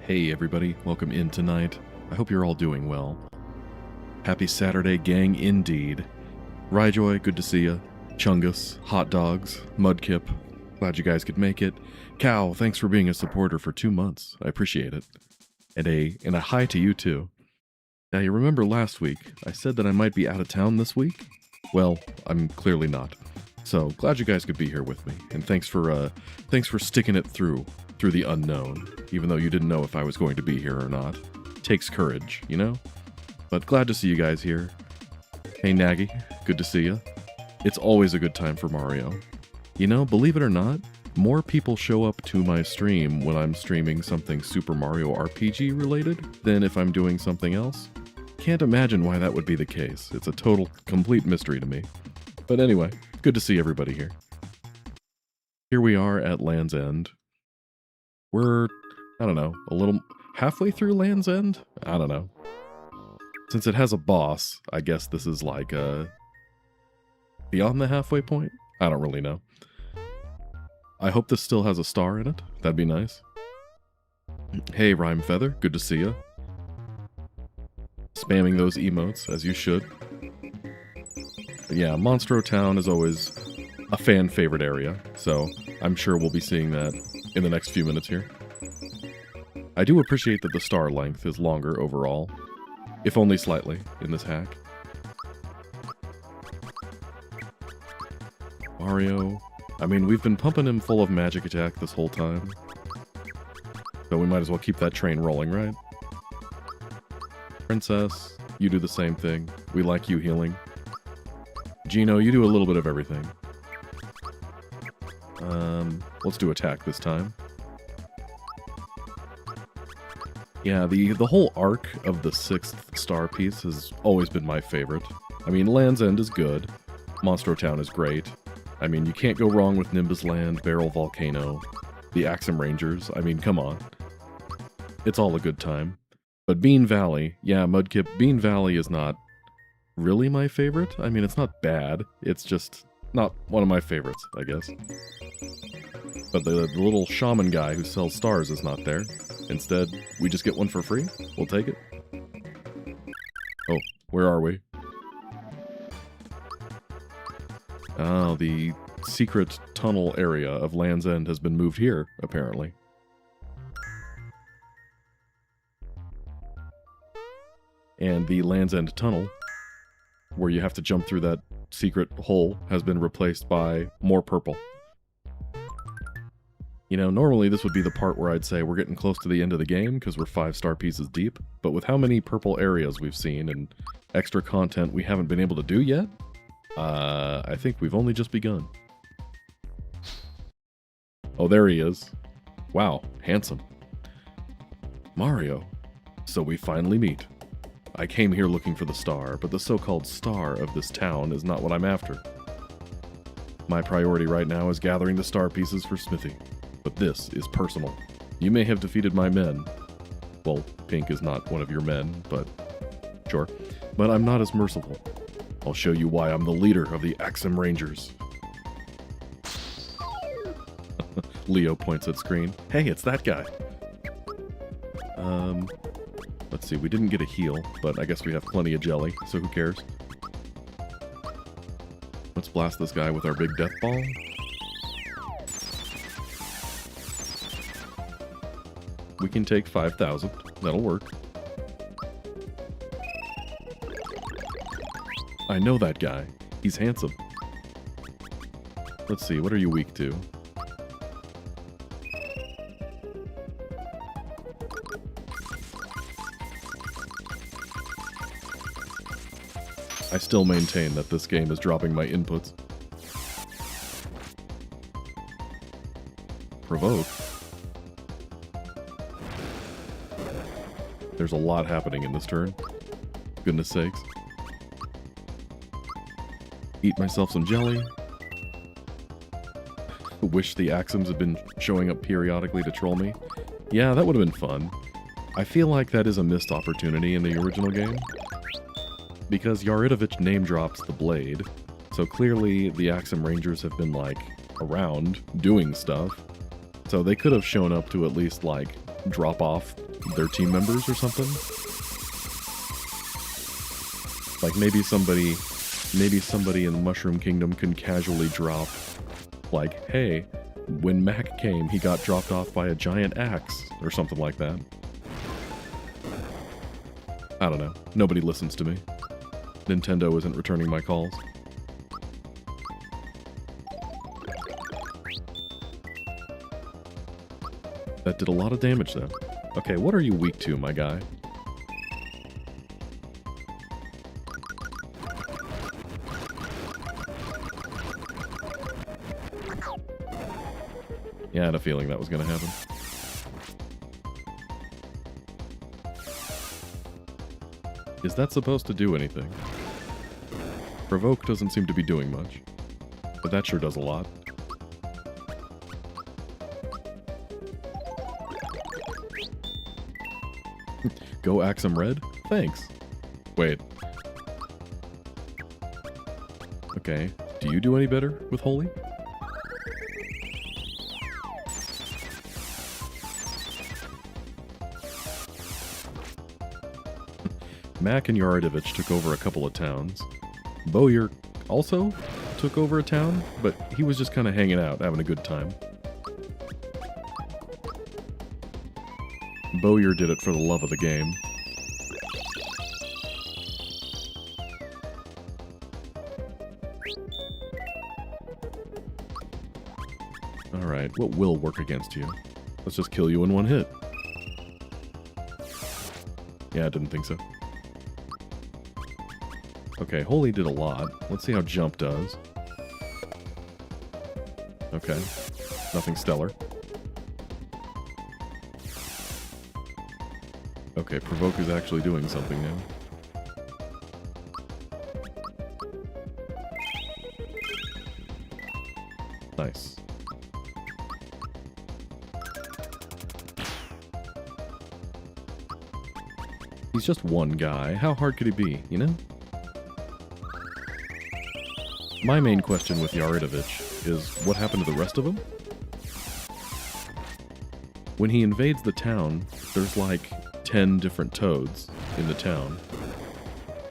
Hey everybody, welcome in tonight. I hope you're all doing well. Happy Saturday, gang, indeed. Ryjoy, good to see ya. Chungus, Hot Dogs, Mudkip, glad you guys could make it. Cow, thanks for being a supporter for 2 months. I appreciate it. And a hi to you too. Now you remember last week, I said that I might be out of town this week? Well, I'm clearly not. So glad you guys could be here with me, and thanks for sticking it through the unknown, even though you didn't know if I was going to be here or not. Takes courage, you know? But glad to see you guys here. Hey Nagy, good to see you. It's always a good time for Mario. You know, believe it or not, more people show up to my stream when I'm streaming something Super Mario RPG related than if I'm doing something else. Can't imagine why that would be the case. It's a total, complete mystery to me. But anyway, good to see everybody here. Here we are at Land's End. We're, I don't know, a little halfway through Land's End? I don't know. Since it has a boss, I guess this is like beyond the halfway point? I don't really know. I hope this still has a star in it. That'd be nice. Hey Rhyme Feather, good to see ya. Spamming those emotes, as you should. But yeah, Monstro Town is always a fan favorite area, so I'm sure we'll be seeing that in the next few minutes here. I do appreciate that the star length is longer overall, if only slightly, in this hack. Mario, I mean, we've been pumping him full of magic attack this whole time, so we might as well keep that train rolling, right? Princess, you do the same thing. We like you healing. Gino, you do a little bit of everything. Let's do attack this time. Yeah, the whole arc of the 6th star piece has always been my favorite. I mean, Land's End is good. Monstro Town is great. I mean, you can't go wrong with Nimbus Land, Barrel Volcano, the Axem Rangers. I mean, come on. It's all a good time. But Bean Valley, yeah, Mudkip, Bean Valley is not really my favorite. I mean, it's not bad. It's just not one of my favorites, I guess. But the little shaman guy who sells stars is not there. Instead, we just get one for free. We'll take it. Oh, where are we? Oh, the secret tunnel area of Land's End has been moved here, apparently. And the Land's End tunnel, where you have to jump through that secret hole, has been replaced by more purple. You know, normally this would be the part where I'd say we're getting close to the end of the game because we're 5-star pieces deep, but with how many purple areas we've seen and extra content we haven't been able to do yet, I think we've only just begun. Oh, there he is. Wow, handsome. Mario. So we finally meet. I came here looking for the star, but the so-called star of this town is not what I'm after. My priority right now is gathering the star pieces for Smithy. But this is personal. You may have defeated my men. Well, Pink is not one of your men, but sure. But I'm not as merciful. I'll show you why I'm the leader of the Axem Rangers. Leo points at screen. Hey, it's that guy. Let's see, we didn't get a heal, but I guess we have plenty of jelly, so who cares? Let's blast this guy with our big death ball. We can take 5,000. That'll work. I know that guy. He's handsome. Let's see, what are you weak to? I still maintain that this game is dropping my inputs. Provoke? There's a lot happening in this turn. Goodness sakes. Eat myself some jelly. Wish the Axems had been showing up periodically to troll me. Yeah, that would have been fun. I feel like that is a missed opportunity in the original game. Because Yaridovich name drops the blade, so clearly the Axem Rangers have been, like, around, doing stuff. So they could have shown up to at least, like, drop off their team members or something. Like maybe somebody in the Mushroom Kingdom can casually drop, like, hey, when Mac came, he got dropped off by a giant axe, or something like that. I don't know. Nobody listens to me. Nintendo isn't returning my calls. That did a lot of damage, though. Okay, what are you weak to, my guy? Yeah, I had a feeling that was going to happen. Is that supposed to do anything? Provoke doesn't seem to be doing much, but that sure does a lot. Go Axem Red? Thanks. Wait. Okay, do you do any better with Holy? Mac and Yaridovich took over a couple of towns. Bowyer also took over a town, but he was just kind of hanging out, having a good time. Bowyer did it for the love of the game. Alright, what will work against you? Let's just kill you in one hit. Yeah, I didn't think so. Okay, Holy did a lot. Let's see how Jump does. Okay, nothing stellar. Okay, Provoke is actually doing something now. Nice. He's just one guy. How hard could he be, you know? My main question with Yaridovich is, what happened to the rest of them? When he invades the town, there's like 10 different toads in the town.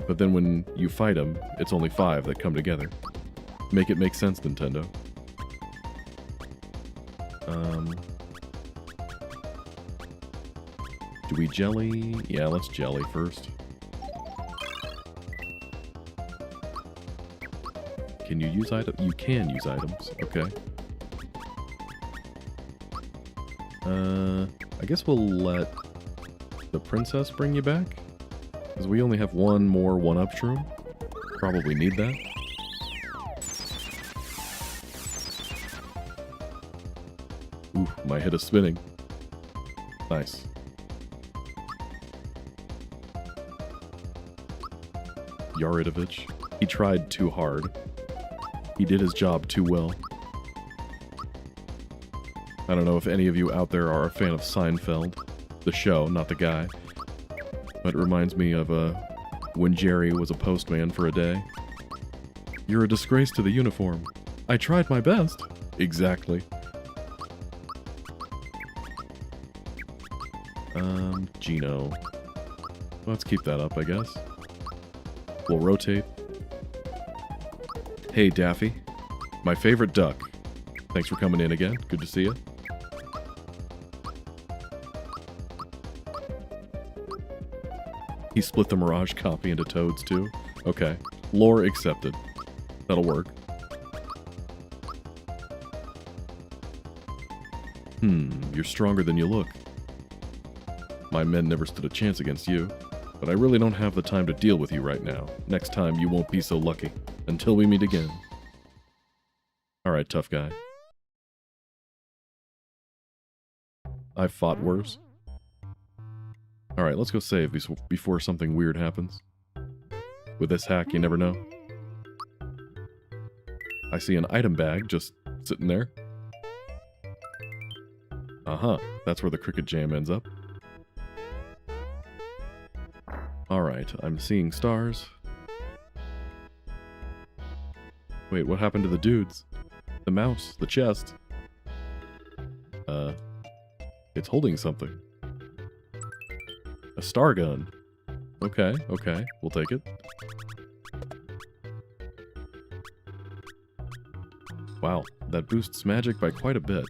But then when you fight him, it's only 5 that come together. Make it make sense, Nintendo. Do we jelly? Yeah, let's jelly first. Can you use items? You can use items. Okay. I guess we'll let the princess bring you back, because we only have one more one-up shroom. Probably need that. Ooh, my head is spinning. Nice. Yaridovich. He tried too hard. He did his job too well. I don't know if any of you out there are a fan of Seinfeld. The show, not the guy. But it reminds me of when Jerry was a postman for a day. You're a disgrace to the uniform. I tried my best. Exactly. Gino. Let's keep that up, I guess. We'll rotate. Hey, Daffy. My favorite duck. Thanks for coming in again. Good to see you. He split the Mirage copy into toads, too. Okay. Lore accepted. That'll work. You're stronger than you look. My men never stood a chance against you, but I really don't have the time to deal with you right now. Next time, you won't be so lucky. Until we meet again. Alright, tough guy. I've fought worse. Alright, let's go save before something weird happens. With this hack, you never know. I see an item bag just sitting there. Uh-huh, that's where the Cricket Jam ends up. Alright, I'm seeing stars. Wait, what happened to the dudes? The mouse, the chest. It's holding something. star gun. Okay, okay, we'll take it. Wow, that boosts magic by quite a bit.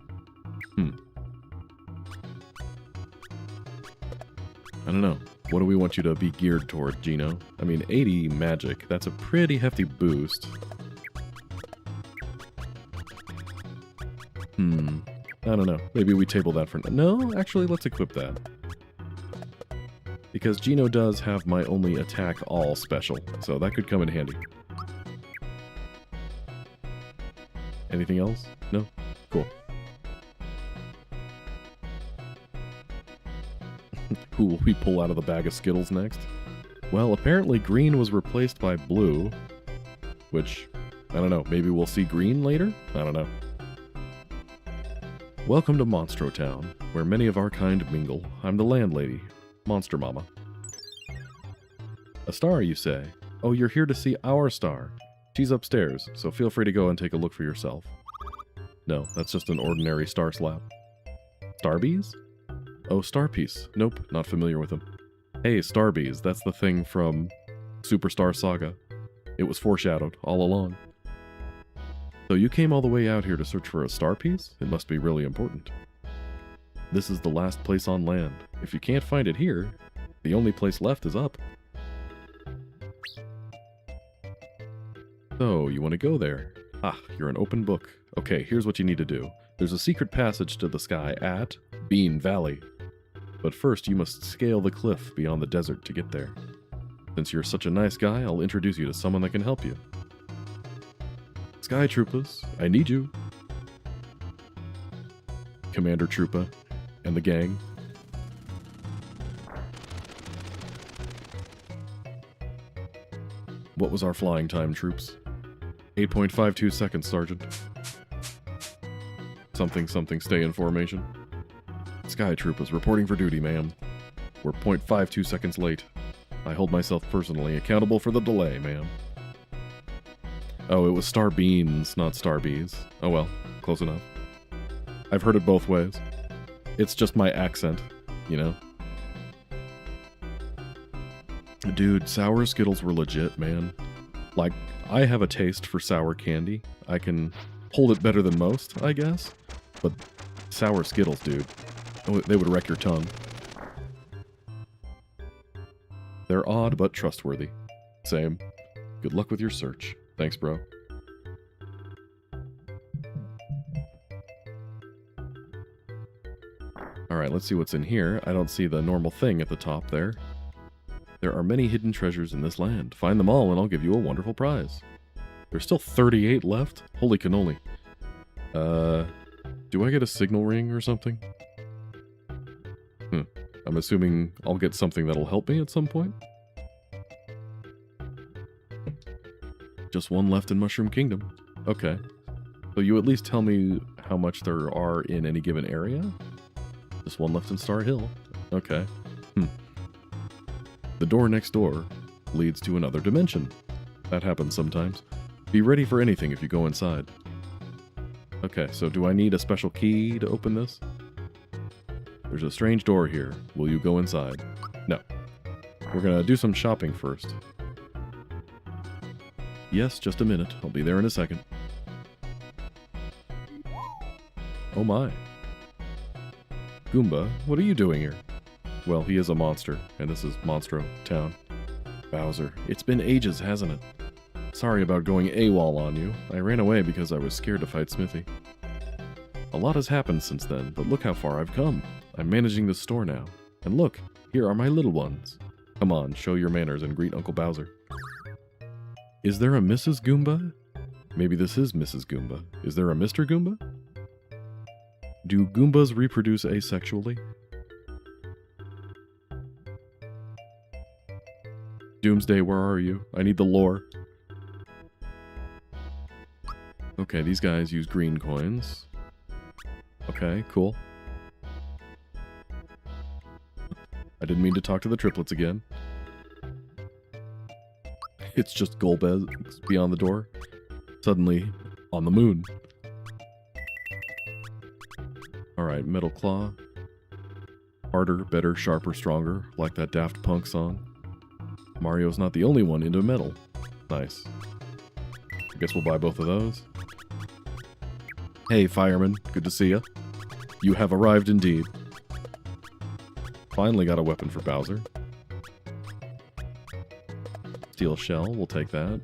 I don't know. What do we want you to be geared toward, Gino? I mean, 80 magic. That's a pretty hefty boost. I don't know. Maybe we table that for... No, actually, let's equip that. Because Gino does have my only attack all special, so that could come in handy. Anything else? No? Cool. Who will we pull out of the bag of Skittles next? Well, apparently green was replaced by blue, which, I don't know, maybe we'll see green later? I don't know. Welcome to Monstro Town, where many of our kind mingle. I'm the landlady, Monster Mama. A star, you say? Oh, you're here to see our star. She's upstairs, so feel free to go and take a look for yourself. No, that's just an ordinary star slab. Starbees? Oh, Starpiece. Nope, not familiar with them. Hey, Starbees, that's the thing from Superstar Saga. It was foreshadowed all along. So you came all the way out here to search for a star piece? It must be really important. This is the last place on land. If you can't find it here, the only place left is up. So, you want to go there? Ah, you're an open book. Okay, here's what you need to do. There's a secret passage to the sky at Bean Valley. But first, you must scale the cliff beyond the desert to get there. Since you're such a nice guy, I'll introduce you to someone that can help you. Sky Troopers, I need you. Commander Troopa and the gang. What was our flying time, troops? 8.52 seconds, Sergeant. Something, stay in formation. Sky Troopers reporting for duty, ma'am. We're 0.52 seconds late. I hold myself personally accountable for the delay, ma'am. Oh, it was Star Beans, not Star Bees. Oh well, close enough. I've heard it both ways. It's just my accent, you know? Dude, sour Skittles were legit, man. Like, I have a taste for sour candy. I can hold it better than most, I guess. But sour Skittles, dude. They would wreck your tongue. They're odd, but trustworthy. Same. Good luck with your search. Thanks, bro. Alright, let's see what's in here. I don't see the normal thing at the top there. There are many hidden treasures in this land. Find them all and I'll give you a wonderful prize. There's still 38 left? Holy cannoli. Do I get a signal ring or something? I'm assuming I'll get something that'll help me at some point? Just one left in Mushroom Kingdom. Okay. So you at least tell me how much there are in any given area? Just one left in Star Hill. Okay. The door next door leads to another dimension. That happens sometimes. Be ready for anything if you go inside. Okay, so do I need a special key to open this? There's a strange door here. Will you go inside? No. We're gonna do some shopping first. Yes, just a minute. I'll be there in a second. Oh my. Goomba, what are you doing here? Well, he is a monster, and this is Monstro Town. Bowser, it's been ages, hasn't it? Sorry about going AWOL on you. I ran away because I was scared to fight Smithy. A lot has happened since then, but look how far I've come. I'm managing the store now. And look, here are my little ones. Come on, show your manners and greet Uncle Bowser. Is there a Mrs. Goomba? Maybe this is Mrs. Goomba. Is there a Mr. Goomba? Do Goombas reproduce asexually? Doomsday, where are you? I need the lore. Okay, these guys use green coins. Okay, cool. I didn't mean to talk to the triplets again. It's just Golbez beyond the door. Suddenly, on the moon. Alright, Metal Claw. Harder, better, sharper, stronger, like that Daft Punk song. Mario's not the only one into metal. Nice. I guess we'll buy both of those. Hey, fireman. Good to see ya. You have arrived indeed. Finally got a weapon for Bowser. Steel shell, we'll take that.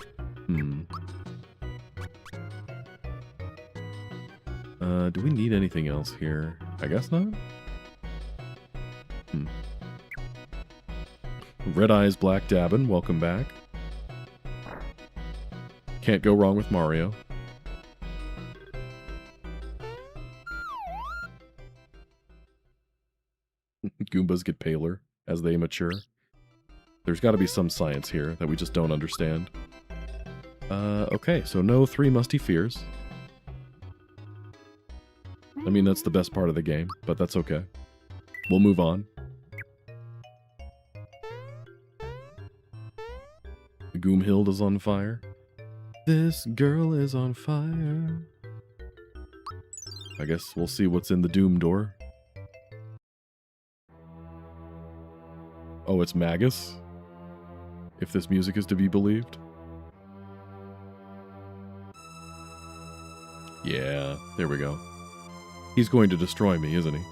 Do we need anything else here? I guess not? Red Eyes Black Dabbin, welcome back. Can't go wrong with Mario. Goombas get paler as they mature. There's got to be some science here that we just don't understand. Okay, so no 3 musty fears. I mean, that's the best part of the game, but that's okay. We'll move on. Goomhild is on fire. This girl is on fire. I guess we'll see what's in the Doom door. Oh, it's Magus? If this music is to be believed. Yeah, there we go. He's going to destroy me, isn't he?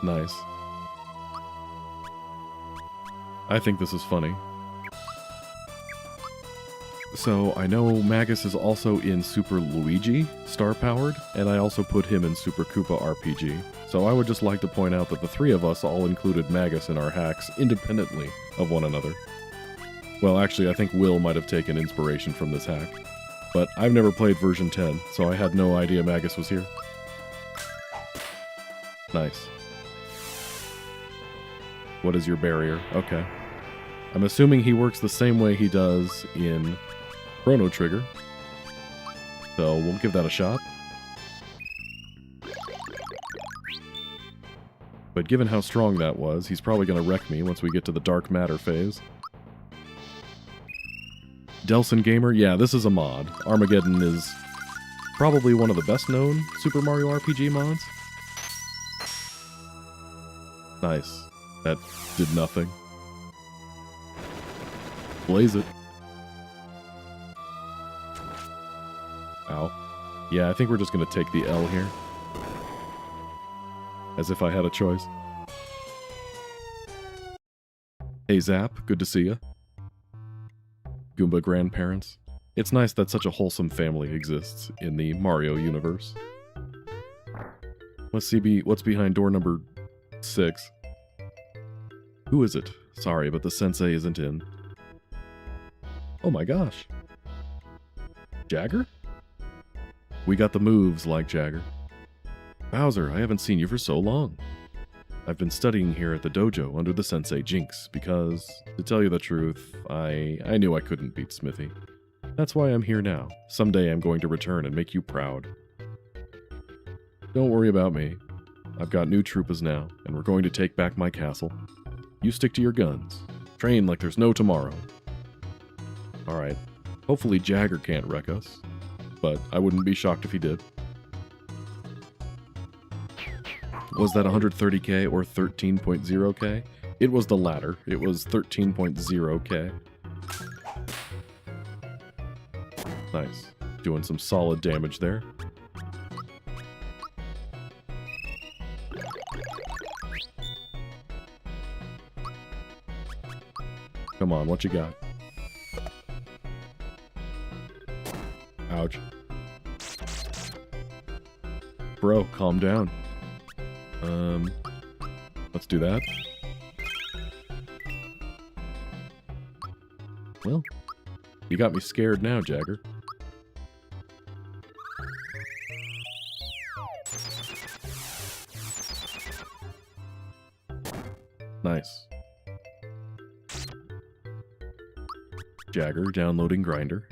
Nice. I think this is funny. So, I know Magus is also in Super Luigi, star-powered, and I also put him in Super Koopa RPG. So I would just like to point out that the 3 of us all included Magus in our hacks independently of one another. Well, actually, I think Will might have taken inspiration from this hack. But I've never played version 10, so I had no idea Magus was here. Nice. What is your barrier? Okay. I'm assuming he works the same way he does in Chrono Trigger. So we'll give that a shot. But given how strong that was, he's probably going to wreck me once we get to the dark matter phase. Delson Gamer, yeah, this is a mod. Armageddon is probably one of the best known Super Mario RPG mods. Nice. That did nothing. Blaze it. Ow. Yeah, I think we're just going to take the L here. As if I had a choice. Hey Zap, good to see ya. Goomba grandparents. It's nice that such a wholesome family exists in the Mario universe. Let's see what's behind door number 6. Who is it? Sorry, but the sensei isn't in. Oh my gosh. Jagger? We got the moves like Jagger. Bowser, I haven't seen you for so long. I've been studying here at the dojo under the sensei Jinx because, to tell you the truth, I knew I couldn't beat Smithy. That's why I'm here now. Someday I'm going to return and make you proud. Don't worry about me. I've got new troopas now, and we're going to take back my castle. You stick to your guns. Train like there's no tomorrow. Alright. Hopefully Jagger can't wreck us, but I wouldn't be shocked if he did. Was that 130k or 13.0k? It was the latter. It was 13.0k. Nice. Doing some solid damage there. Come on, what you got? Ouch. Bro, calm down. Let's do that. Well, you got me scared now, Jagger. Nice. Jagger downloading Grinder.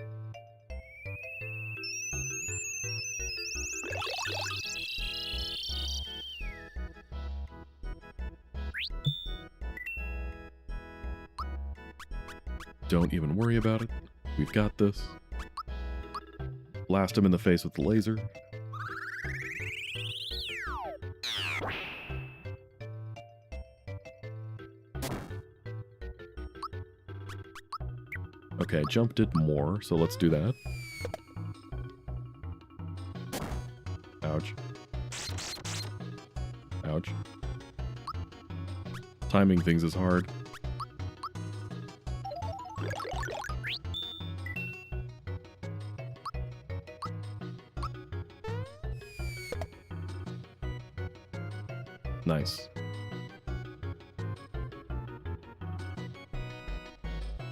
Don't even worry about it. We've got this. Blast him in the face with the laser. Okay, jump did more, so let's do that. Ouch. Ouch. Timing things is hard. Nice.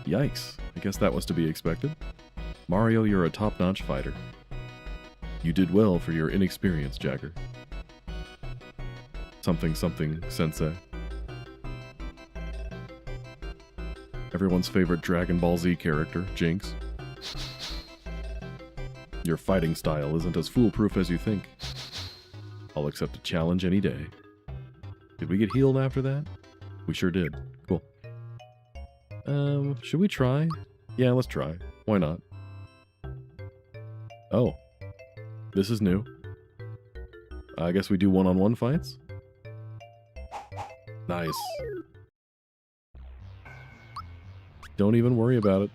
Yikes. I guess that was to be expected. Mario, you're a top-notch fighter. You did well for your inexperience, Jagger. Something something sensei. Everyone's favorite Dragon Ball Z character, Jinx. Your fighting style isn't as foolproof as you think. I'll accept a challenge any day. Did we get healed after that? We sure did. Cool. Should we try? Yeah, let's try. Why not? Oh. This is new. I guess we do one-on-one fights? Nice. Don't even worry about it.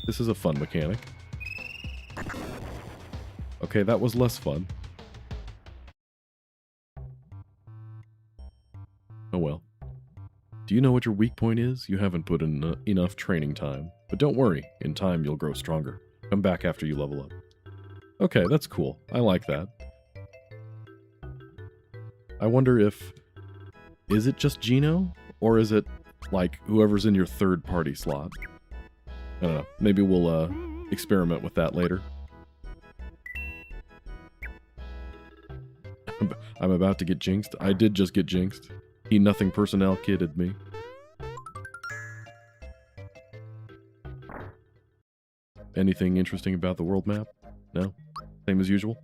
This is a fun mechanic. Okay, that was less fun. Oh well. Do you know what your weak point is? You haven't put in enough training time. But don't worry, in time you'll grow stronger. Come back after you level up. Okay, that's cool. I like that. I wonder if... Is it just Gino? Or is it, like, whoever's in your third-party slot? I don't know. Maybe we'll, experiment with that later. I'm about to get jinxed. I did just get jinxed. He nothing personnel kidded me. Anything interesting about the world map? No? Same as usual?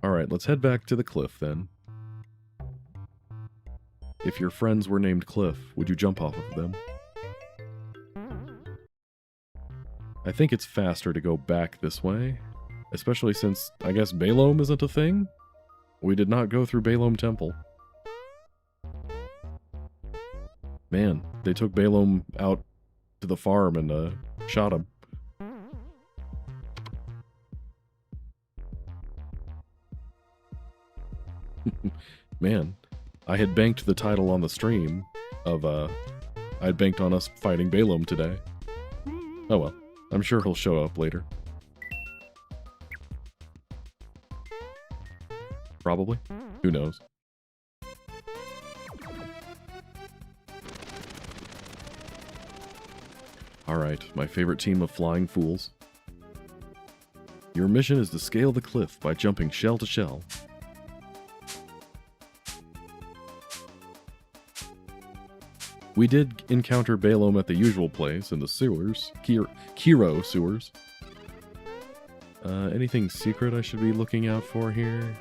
Alright, let's head back to the cliff then. If your friends were named Cliff, would you jump off of them? I think it's faster to go back this way. Especially since, I guess, Belome isn't a thing? We did not go through Belome Temple. Man, they took Belome out to the farm and, shot him. Man, I had banked the title on the stream of, I'd banked on us fighting Belome today. Oh well, I'm sure he'll show up later. Probably. Who knows? Alright, my favorite team of flying fools. Your mission is to scale the cliff by jumping shell to shell. We did encounter Belome at the usual place, in the sewers. Kiro sewers. Anything secret I should be looking out for here?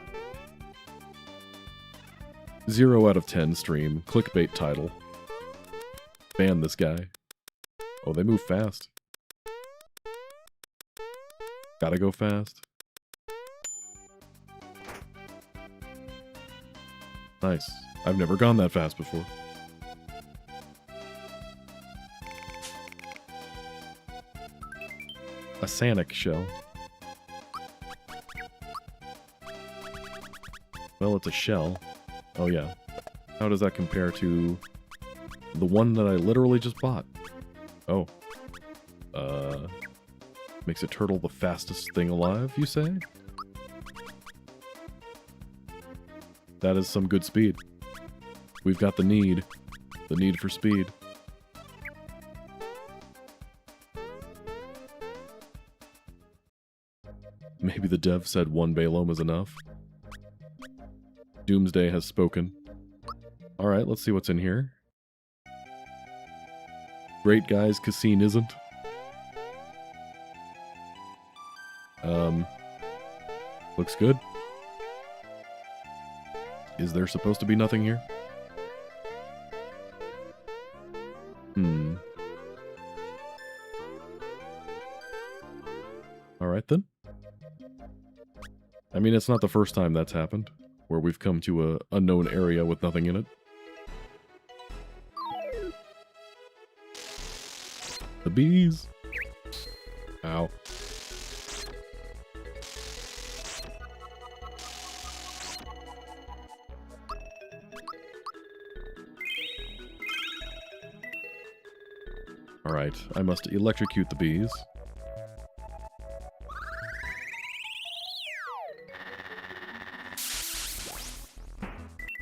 0 out of 10 stream. Clickbait title. Ban this guy. Oh, they move fast. Gotta go fast. Nice. I've never gone that fast before. A Sanic shell. Well, it's a shell. Oh yeah. How does that compare to the one that I literally just bought? Oh. Makes a turtle the fastest thing alive, you say? That is some good speed. We've got the need for speed. Maybe the dev said one Belome is enough. Doomsday has spoken. Alright, let's see what's in here. Great guys, Cassine isn't. Looks good. Is there supposed to be nothing here? Alright then. I mean, it's not the first time that's happened, where we've come to a unknown area with nothing in it. The bees. Ow. Alright, I must electrocute the bees.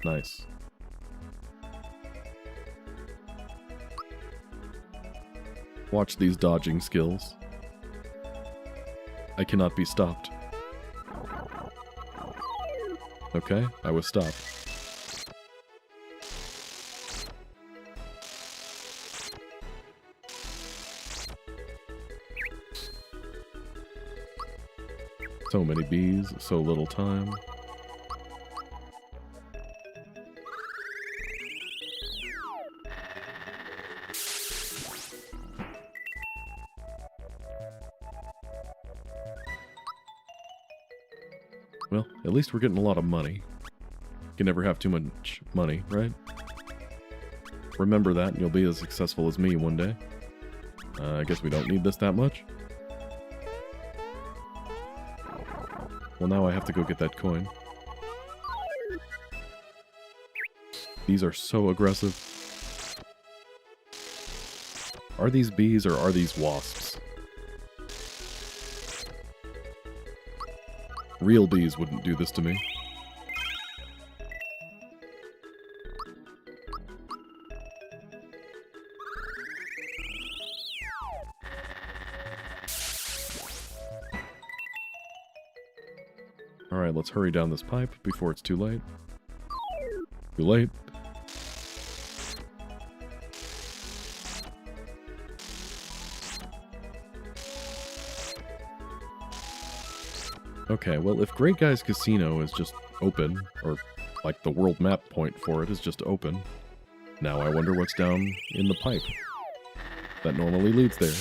Nice. Watch these dodging skills. I cannot be stopped. Okay, I was stopped. So many bees, so little time. Well, at least we're getting a lot of money. You can never have too much money, right? Remember that, and you'll be as successful as me one day. I guess we don't need this that much. Well, now I have to go get that coin. These are so aggressive. Are these bees or are these wasps? Real bees wouldn't do this to me. Alright, let's hurry down this pipe before it's too late. Too late. Okay, well, if Great Guy's Casino is just open, or like the world map point for it is just open, now I wonder what's down in the pipe that normally leads there.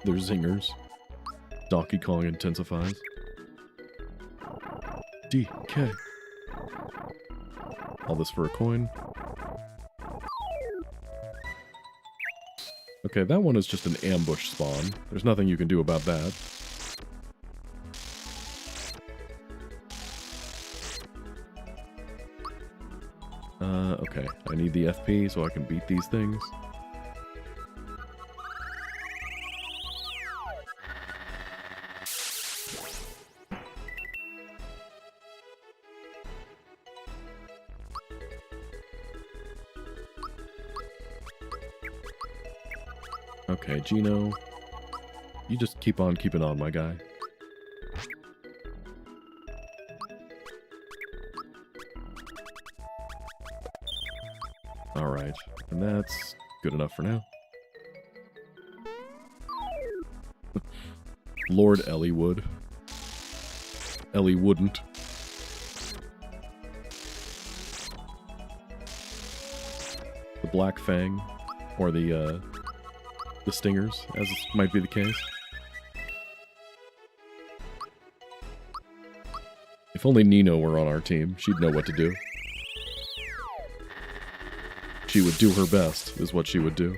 There's zingers. Donkey Kong intensifies. DK. All this for a coin. Okay, that one is just an ambush spawn. There's nothing you can do about that. Okay. I need the FP so I can beat these things. Okay, Gino. You just keep on keeping on, my guy. Alright, and that's good enough for now. Lord Ellie would. Ellie wouldn't. The Black Fang, or the stingers, as might be the case. If only Nino were on our team, she'd know what to do. She would do her best, is what she would do.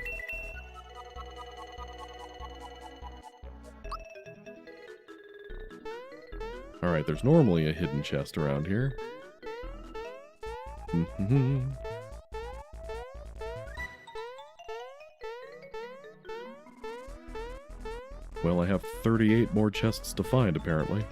Alright, there's normally a hidden chest around here. Well, I have 38 more chests to find, apparently.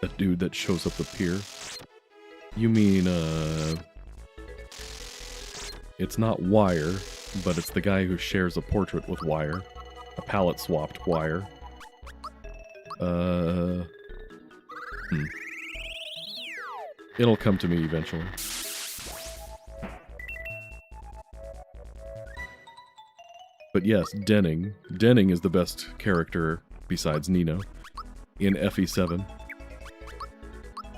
That dude that shows up the pier. You mean, it's not Wire, but it's the guy who shares a portrait with Wire. A palette-swapped Wire. It'll come to me eventually. But yes, Denning. Denning is the best character, besides Nino, in FE7.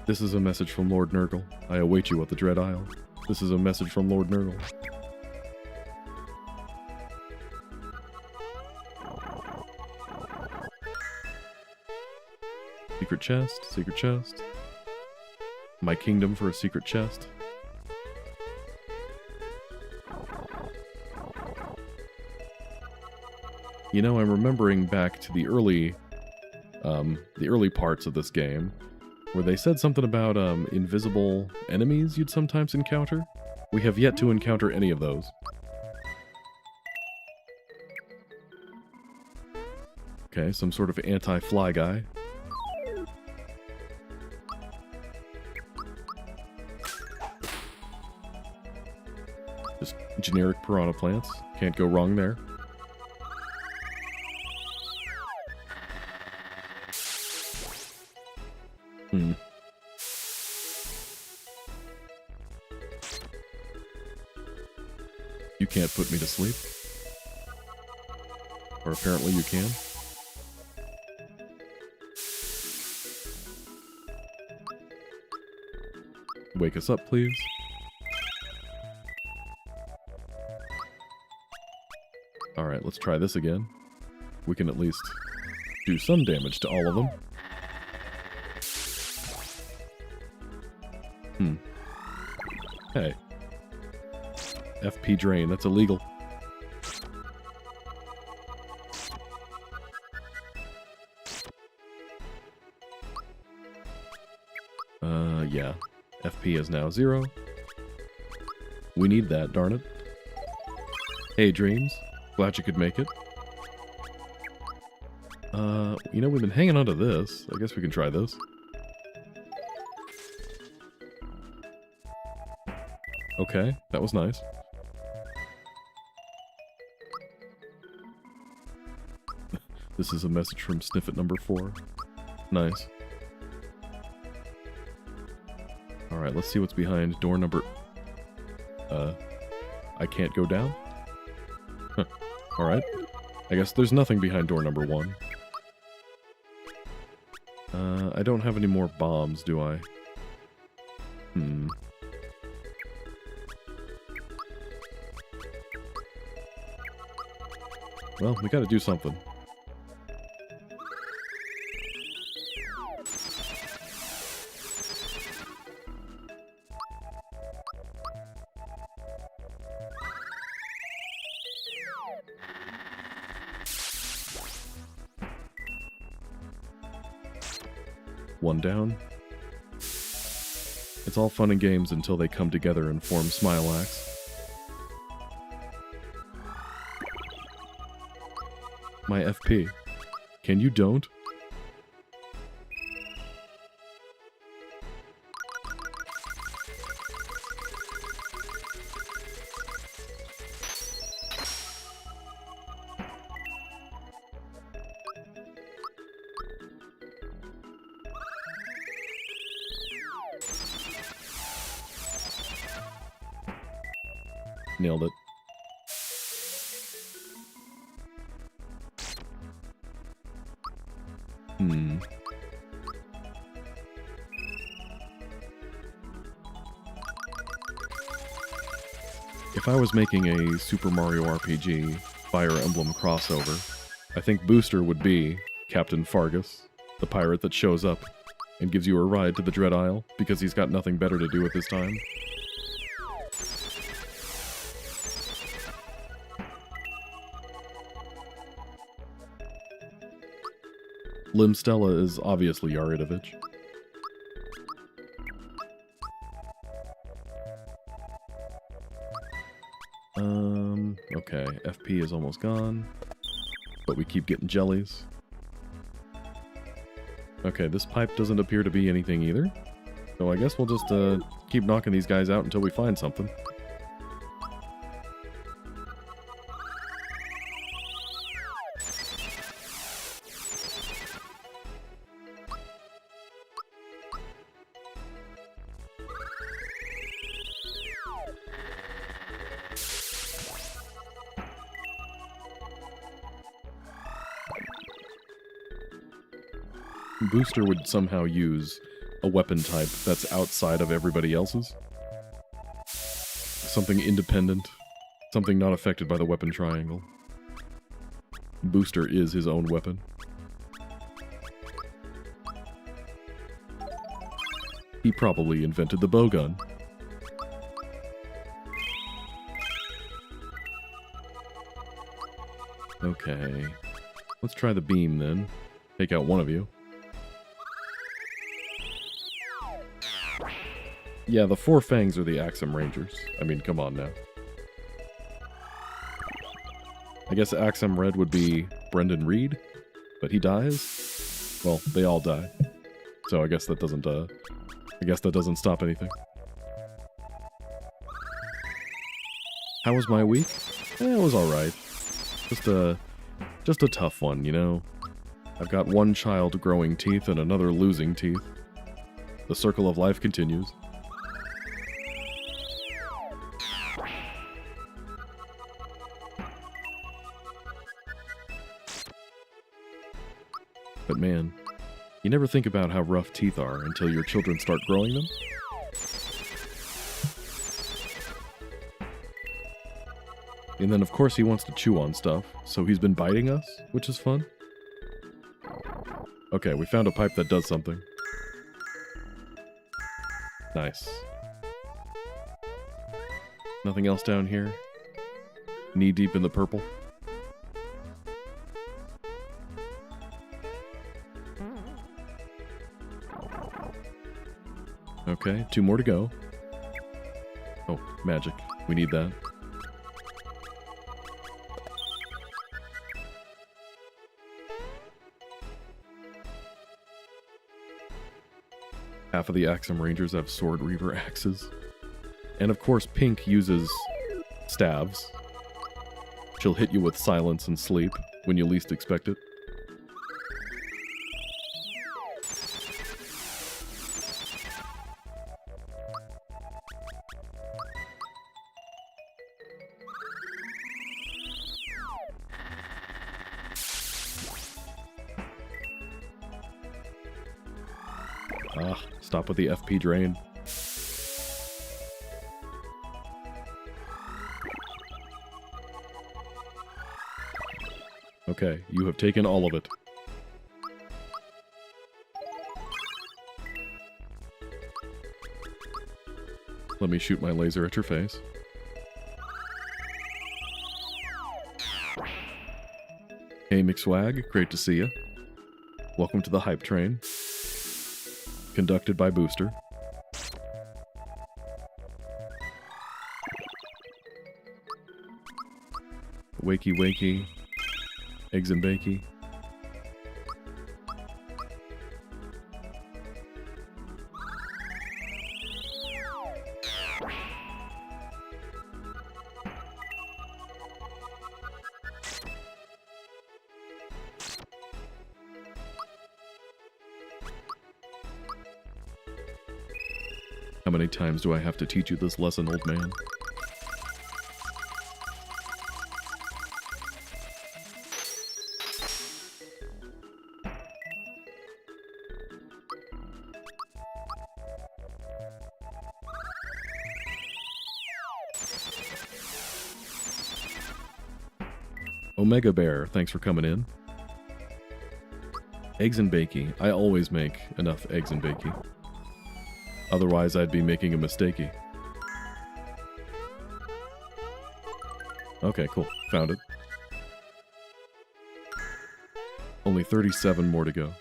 This is a message from Lord Nurgle. I await you at the Dread Isle. This is a message from Lord Nerdle. Secret chest, secret chest. My kingdom for a secret chest. You know, I'm remembering back to the early parts of this game, where they said something about invisible enemies you'd sometimes encounter. We have yet to encounter any of those. Okay, some sort of anti-fly guy. Just generic piranha plants. Can't go wrong there. You can't put me to sleep. Or apparently you can. Wake us up, please. Alright, let's try this again. We can at least do some damage to all of them. Hey. FP drain, that's illegal. Yeah. FP is now 0. We need that, darn it. Hey, Dreams. Glad you could make it. You know, we've been hanging on to this. I guess we can try this. Okay, that was nice. This is a message from Sniffit number 4. Nice. Alright, let's see what's behind door number... I can't go down? Huh. Alright. I guess there's nothing behind door number 1. I don't have any more bombs, do I? Well, we gotta do something. One down. It's all fun and games until they come together and form Smilax. My FP. Can you don't? Nailed it. If I was making a Super Mario RPG Fire Emblem crossover, I think Booster would be Captain Fargus, the pirate that shows up and gives you a ride to the Dread Isle because he's got nothing better to do at this time. Limstella is obviously Yaridovich. Okay, FP is almost gone, but we keep getting jellies. Okay, this pipe doesn't appear to be anything either, so I guess we'll just keep knocking these guys out until we find something. Booster would somehow use a weapon type that's outside of everybody else's. Something independent. Something not affected by the weapon triangle. Booster is his own weapon. He probably invented the bowgun. Okay. Let's try the beam then. Take out one of you. Yeah, the four fangs are the Axem Rangers. I mean, come on now. I guess Axem Red would be Brendan Reed, but he dies? Well, they all die. So I guess that doesn't stop anything. How was my week? It was alright. Just a tough one, you know? I've got one child growing teeth and another losing teeth. The circle of life continues. But man, you never think about how rough teeth are until your children start growing them. And then of course he wants to chew on stuff, so he's been biting us, which is fun. Okay, we found a pipe that does something. Nice. Nothing else down here? Knee deep in the purple? Okay, 2 more to go. Oh, magic. We need that. Half of the Axem Rangers have Sword Reaver axes. And of course, Pink uses staves. She'll hit you with silence and sleep when you least expect it. Stop with the FP drain. Okay, you have taken all of it. Let me shoot my laser at your face. Hey McSwag, great to see you. Welcome to the hype train. Conducted by Booster. Wakey wakey. Eggs and bakey. How many times do I have to teach you this lesson, old man? Omega Bear, thanks for coming in. Eggs and bakey. I always make enough eggs and bakey. Otherwise, I'd be making a mistakey. Okay, cool. Found it. Only 37 more to go.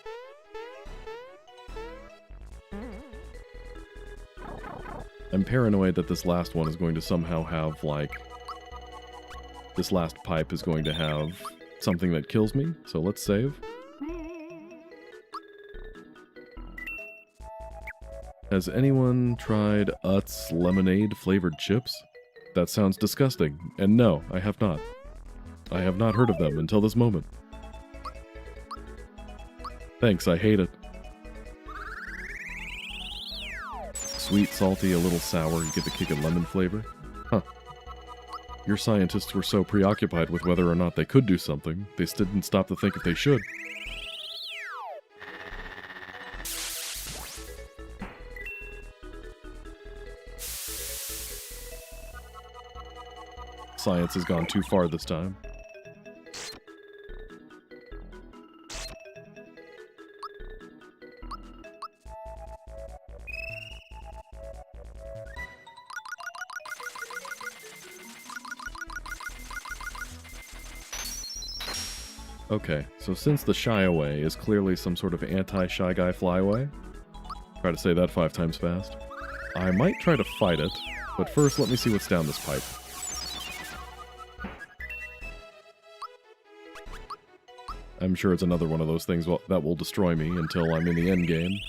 I'm paranoid that this last one is going to somehow have, like... This last pipe is going to have something that kills me, so let's save. Has anyone tried Utz lemonade flavored chips? That sounds disgusting, and no, I have not. I have not heard of them until this moment. Thanks, I hate it. Sweet, salty, a little sour, you get the kick of lemon flavor? Huh. Your scientists were so preoccupied with whether or not they could do something, they didn't stop to think if they should. science has gone too far this time. Okay, so since the Shy Away is clearly some sort of anti-Shy Guy flyaway, try to say that 5 times fast, I might try to fight it, but first let me see what's down this pipe. I'm sure it's another one of those things that will destroy me until I'm in the end game.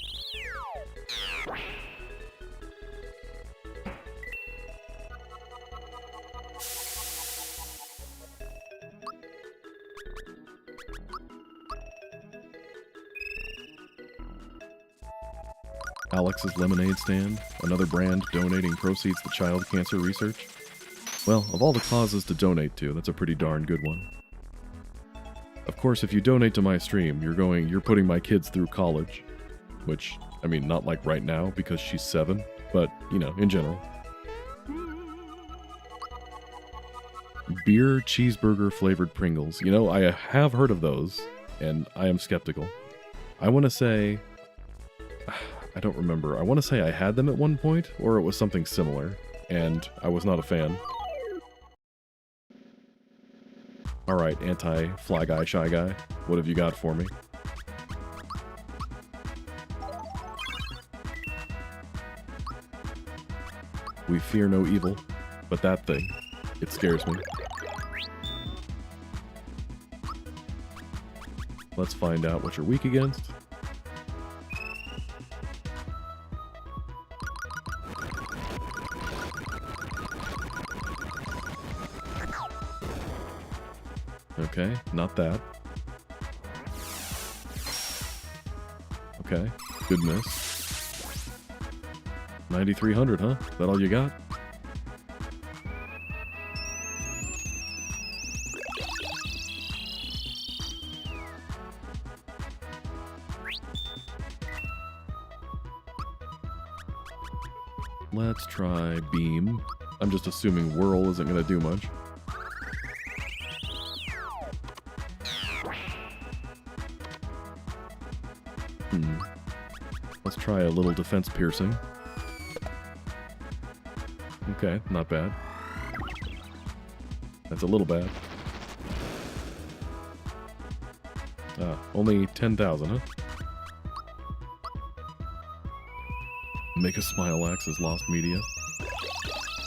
Alex's Lemonade Stand, another brand donating proceeds to child cancer research. Well, of all the causes to donate to, that's a pretty darn good one. Of course, if you donate to my stream, you're putting my kids through college. Which, I mean, not like right now, because she's 7, but, you know, in general. Beer cheeseburger flavored Pringles. You know, I have heard of those, and I am skeptical. I want to say... I don't remember. I want to say I had them at one point, or it was something similar, and I was not a fan. Alright, anti-Fly Guy, Shy Guy, what have you got for me? We fear no evil, but that thing, it scares me. Let's find out what you're weak against. Okay, not that. Okay, good miss. 9,300, huh? That all you got? Let's try Beam. I'm just assuming Whirl isn't going to do much. Let's try a little defense piercing. Okay, not bad. That's a little bad. Only 10,000, huh? Mega Smileaxe has lost media.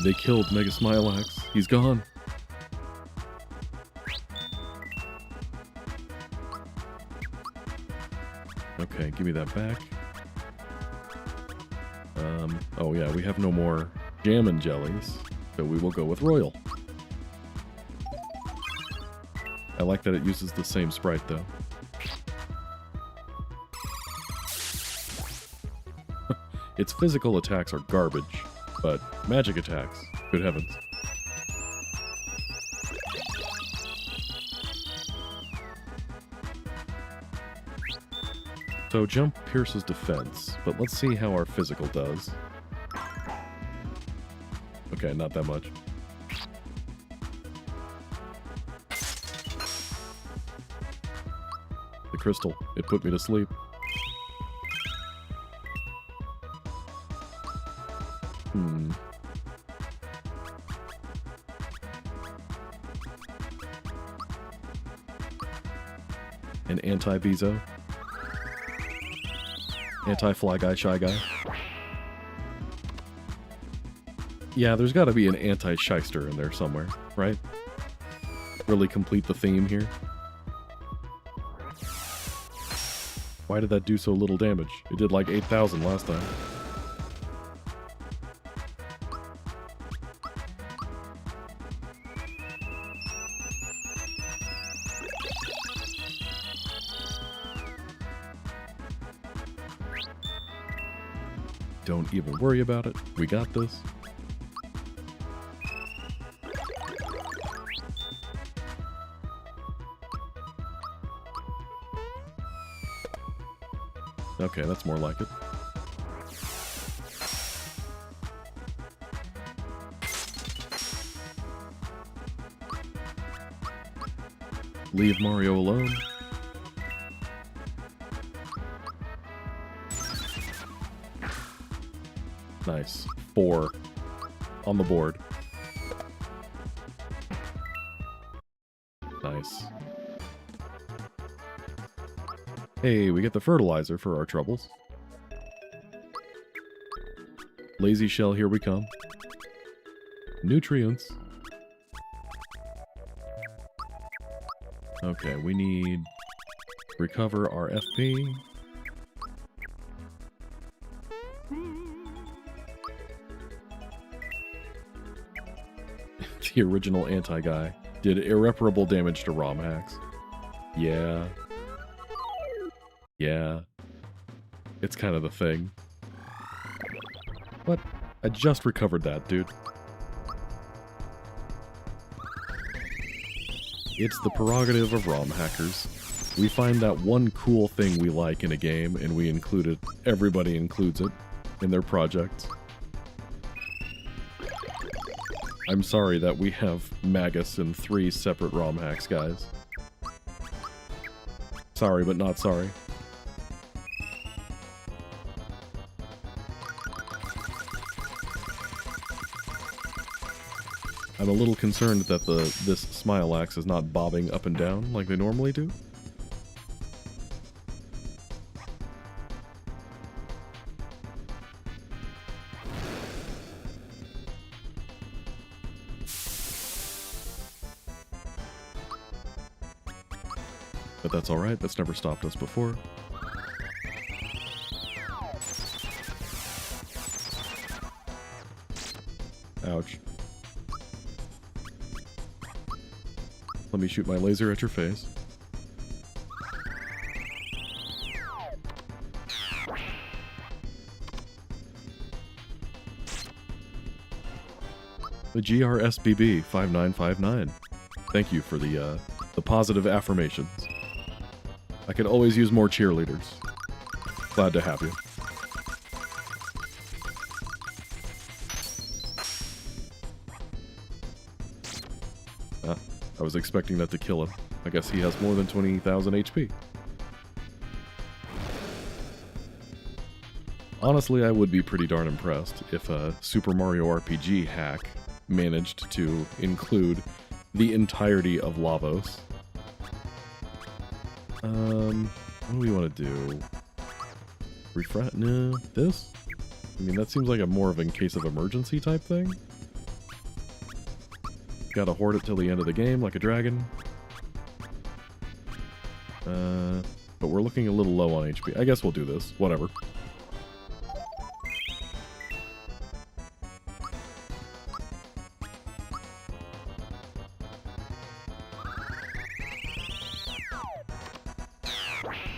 They killed Mega Smileaxe. He's gone. Okay, give me that back. Oh yeah, we have no more jam and jellies, so we will go with Royal. I like that it uses the same sprite, though. Its physical attacks are garbage, but magic attacks, good heavens. So jump pierces defense, but let's see how our physical does. Okay, not that much. The crystal, it put me to sleep. An anti-Bezo. Anti-Fly Guy, Shy Guy. Yeah, there's got to be an anti-Shyster in there somewhere, right? Really complete the theme here. Why did that do so little damage? It did like 8,000 last time. Don't even worry about it. We got this. Okay, that's more like it. Leave Mario alone. Nice. 4 on the board. Nice. Hey, we get the fertilizer for our troubles. Lazy shell, here we come. Nutrients. Okay, we need recover our FP. The original anti-guy did irreparable damage to ROM hacks. Yeah. Yeah. It's kind of the thing. What? I just recovered that, dude. It's the prerogative of ROM hackers. We find that one cool thing we like in a game, and we include it. Everybody includes it in their projects. I'm sorry that we have Magus in 3 separate ROM hacks, guys. Sorry, but not sorry. I'm a little concerned that this smile axe is not bobbing up and down like they normally do. But that's alright, that's never stopped us before. Ouch. Let me shoot my laser at your face. The GRSBB 5959. Thank you for the positive affirmations. I could always use more cheerleaders. Glad to have you. I was expecting that to kill him. I guess he has more than 20,000 HP. Honestly, I would be pretty darn impressed if a Super Mario RPG hack managed to include the entirety of Lavos. What do we want to do? Refresh? No, this? I mean, that seems like a more of in case of emergency type thing. Gotta hoard it till the end of the game, like a dragon. But we're looking a little low on HP. I guess we'll do this. Whatever.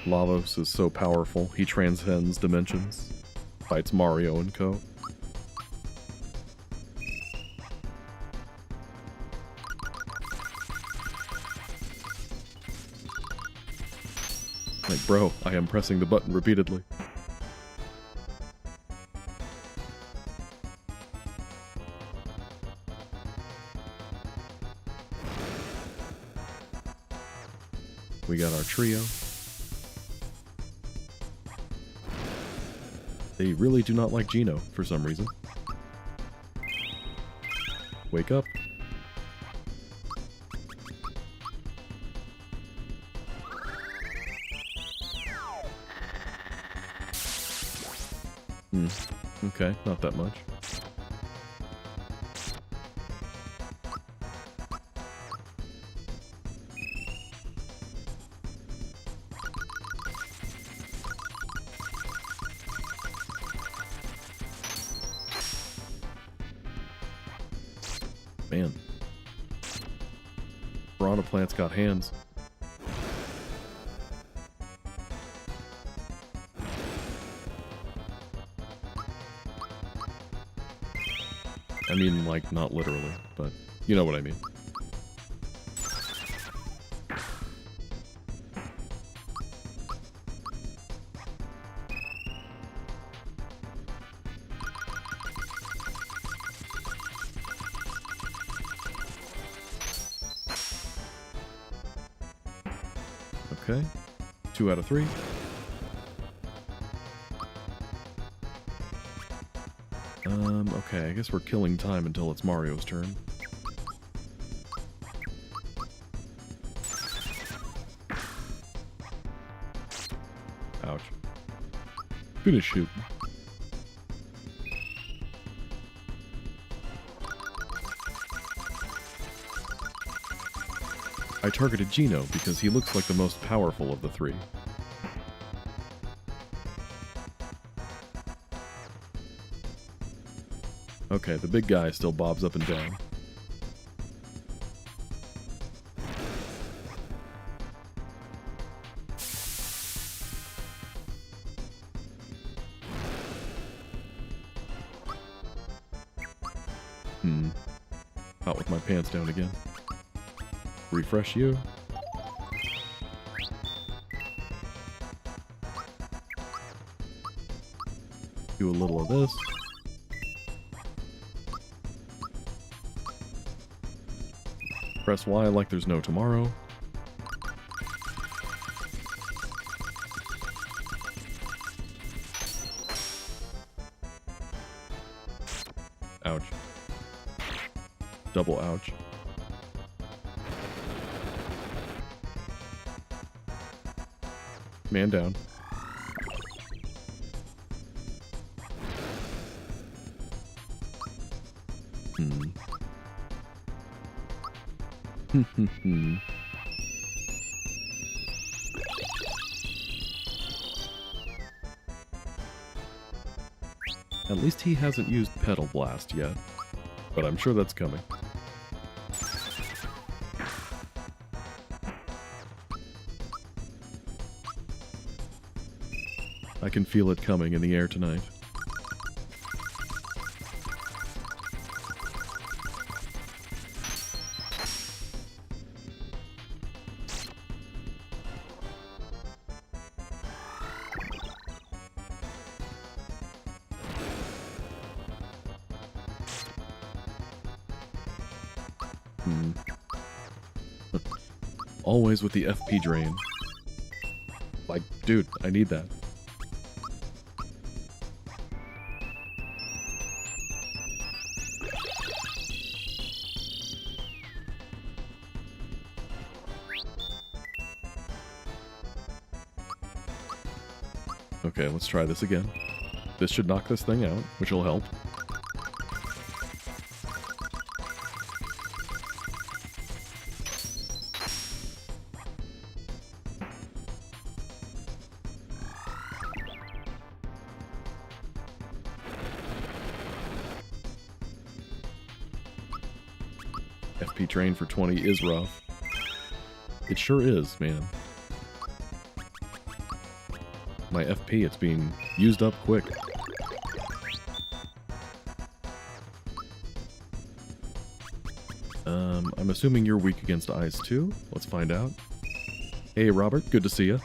Lavos is so powerful, he transcends dimensions. Fights Mario and co. Like, bro, I am pressing the button repeatedly. We got our trio. They really do not like Geno for some reason. Wake up. Okay, not that much. Man. Piranha plant's got hands. I mean, like, not literally, but you know what I mean. Okay. 2 out of 3. Okay, I guess we're killing time until it's Mario's turn. Ouch. Finish shooting. I targeted Gino because he looks like the most powerful of the 3. Okay, the big guy still bobs up and down. Out with my pants down again. Refresh you. Do a little of this. Press Y like there's no tomorrow. Ouch. Double ouch. Man down. At least he hasn't used Pedal Blast yet, but I'm sure that's coming. I can feel it coming in the air tonight. Always with the FP drain. Like, dude, I need that. Okay, let's try this again. This should knock this thing out, which will help. FP train for 20 is rough. It sure is, man. My FP, it's being used up quick. I'm assuming you're weak against ice too? Let's find out. Hey Robert, good to see you.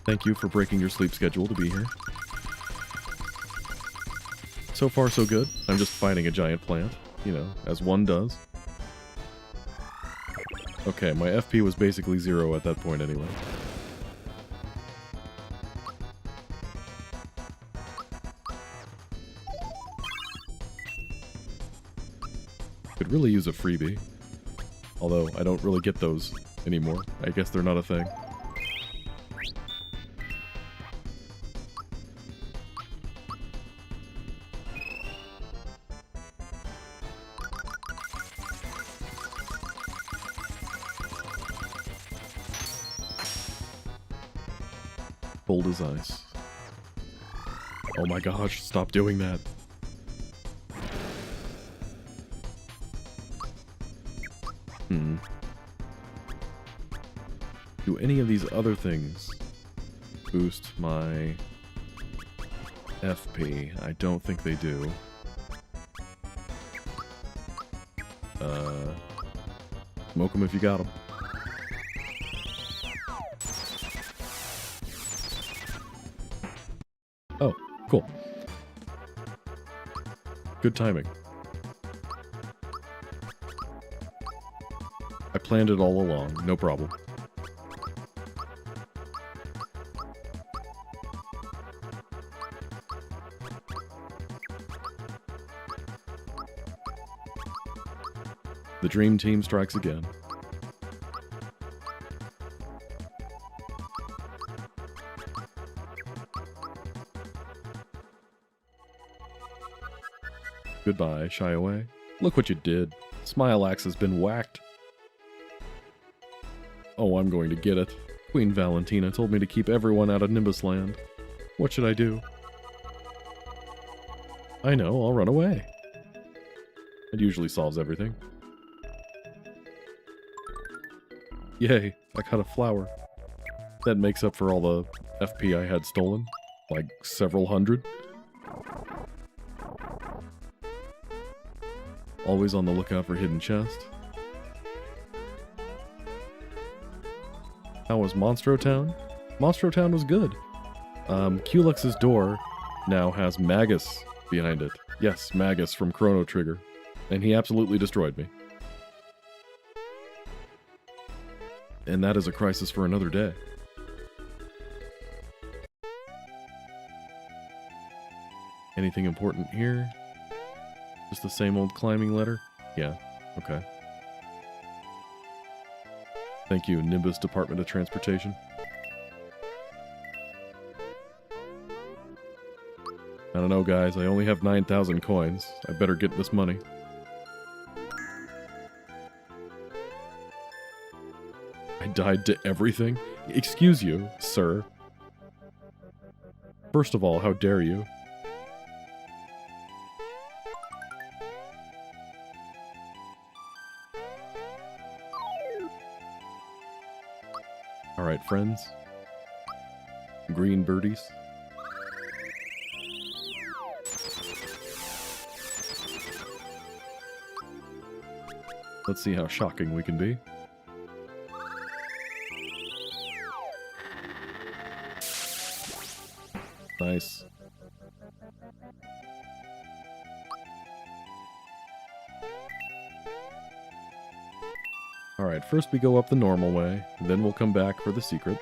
Thank you for breaking your sleep schedule to be here. So far so good. I'm just fighting a giant plant, you know, as one does. Okay, my FP was basically 0 at that point anyway. Could really use a freebie. Although, I don't really get those anymore. I guess they're not a thing. Cold as ice. Oh my gosh, stop doing that. Do any of these other things boost my FP? I don't think they do. Smoke them if you got them. Oh, cool. Good timing. I planned it all along, no problem. The dream team strikes again. Goodbye, shy away. Look what you did. Smile Axe has been whacked. Oh, I'm going to get it. Queen Valentina told me to keep everyone out of Nimbus Land. What should I do? I know, I'll run away. It usually solves everything. Yay, I got a flower. That makes up for all the FP I had stolen. Like several hundred. Always on the lookout for hidden chest. How was Monstro Town? Monstro Town was good. Culex' door now has Magus behind it. Yes, Magus from Chrono Trigger. And he absolutely destroyed me. And that is a crisis for another day. Anything important here? Just the same old climbing ladder? Yeah, okay. Thank you, Nimbus Department of Transportation. I don't know, guys. I only have 9,000 coins. I better get this money. I died to everything? Excuse you, sir. First of all, how dare you? Alright, friends. Green birdies. Let's see how shocking we can be. Nice. Alright, first we go up the normal way, then we'll come back for the secret.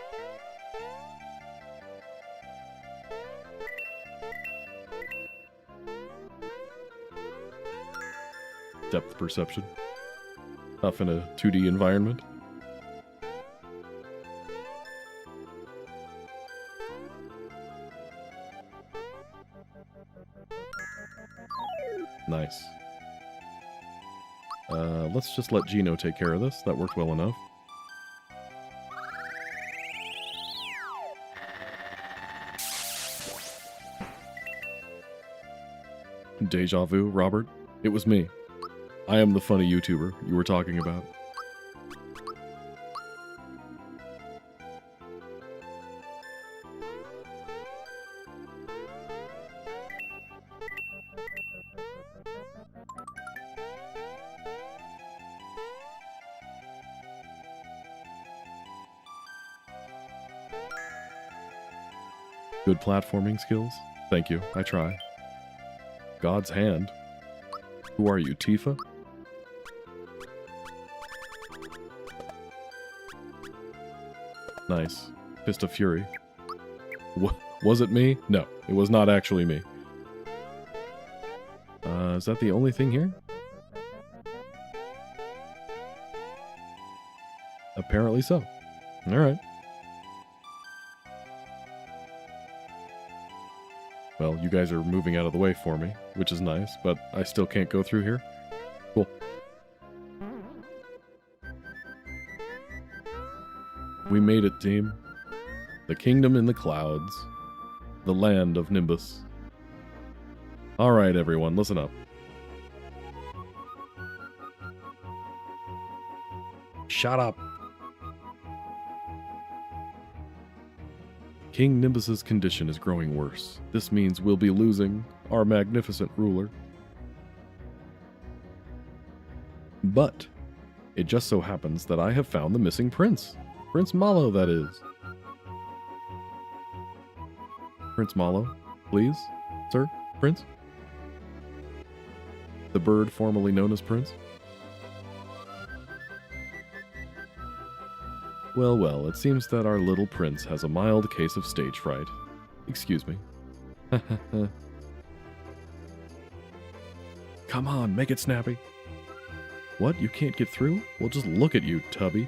Depth perception. Tough in a 2D environment. Nice. Let's just let Gino take care of this. That worked well enough. Deja vu, Robert? It was me. I am the funny YouTuber you were talking about. Good platforming skills? Thank you, I try. God's hand. Who are you, Tifa? Nice. Fist of Fury. Was it me? No, it was not actually me. Is that the only thing here? Apparently so. Alright. Well, you guys are moving out of the way for me, which is nice, but I still can't go through here. Cool. We made it, team. The kingdom in the clouds. The land of Nimbus. Alright, everyone, listen up. Shut up. King Nimbus's condition is growing worse. This means we'll be losing our magnificent ruler. But it just so happens that I have found the missing prince. Prince Malo, that is. Prince Malo, please? Sir? Prince? The bird formerly known as Prince? Well, well, it seems that our little prince has a mild case of stage fright. Excuse me. Come on, make it snappy. What? You can't get through? Well, just look at you, Tubby.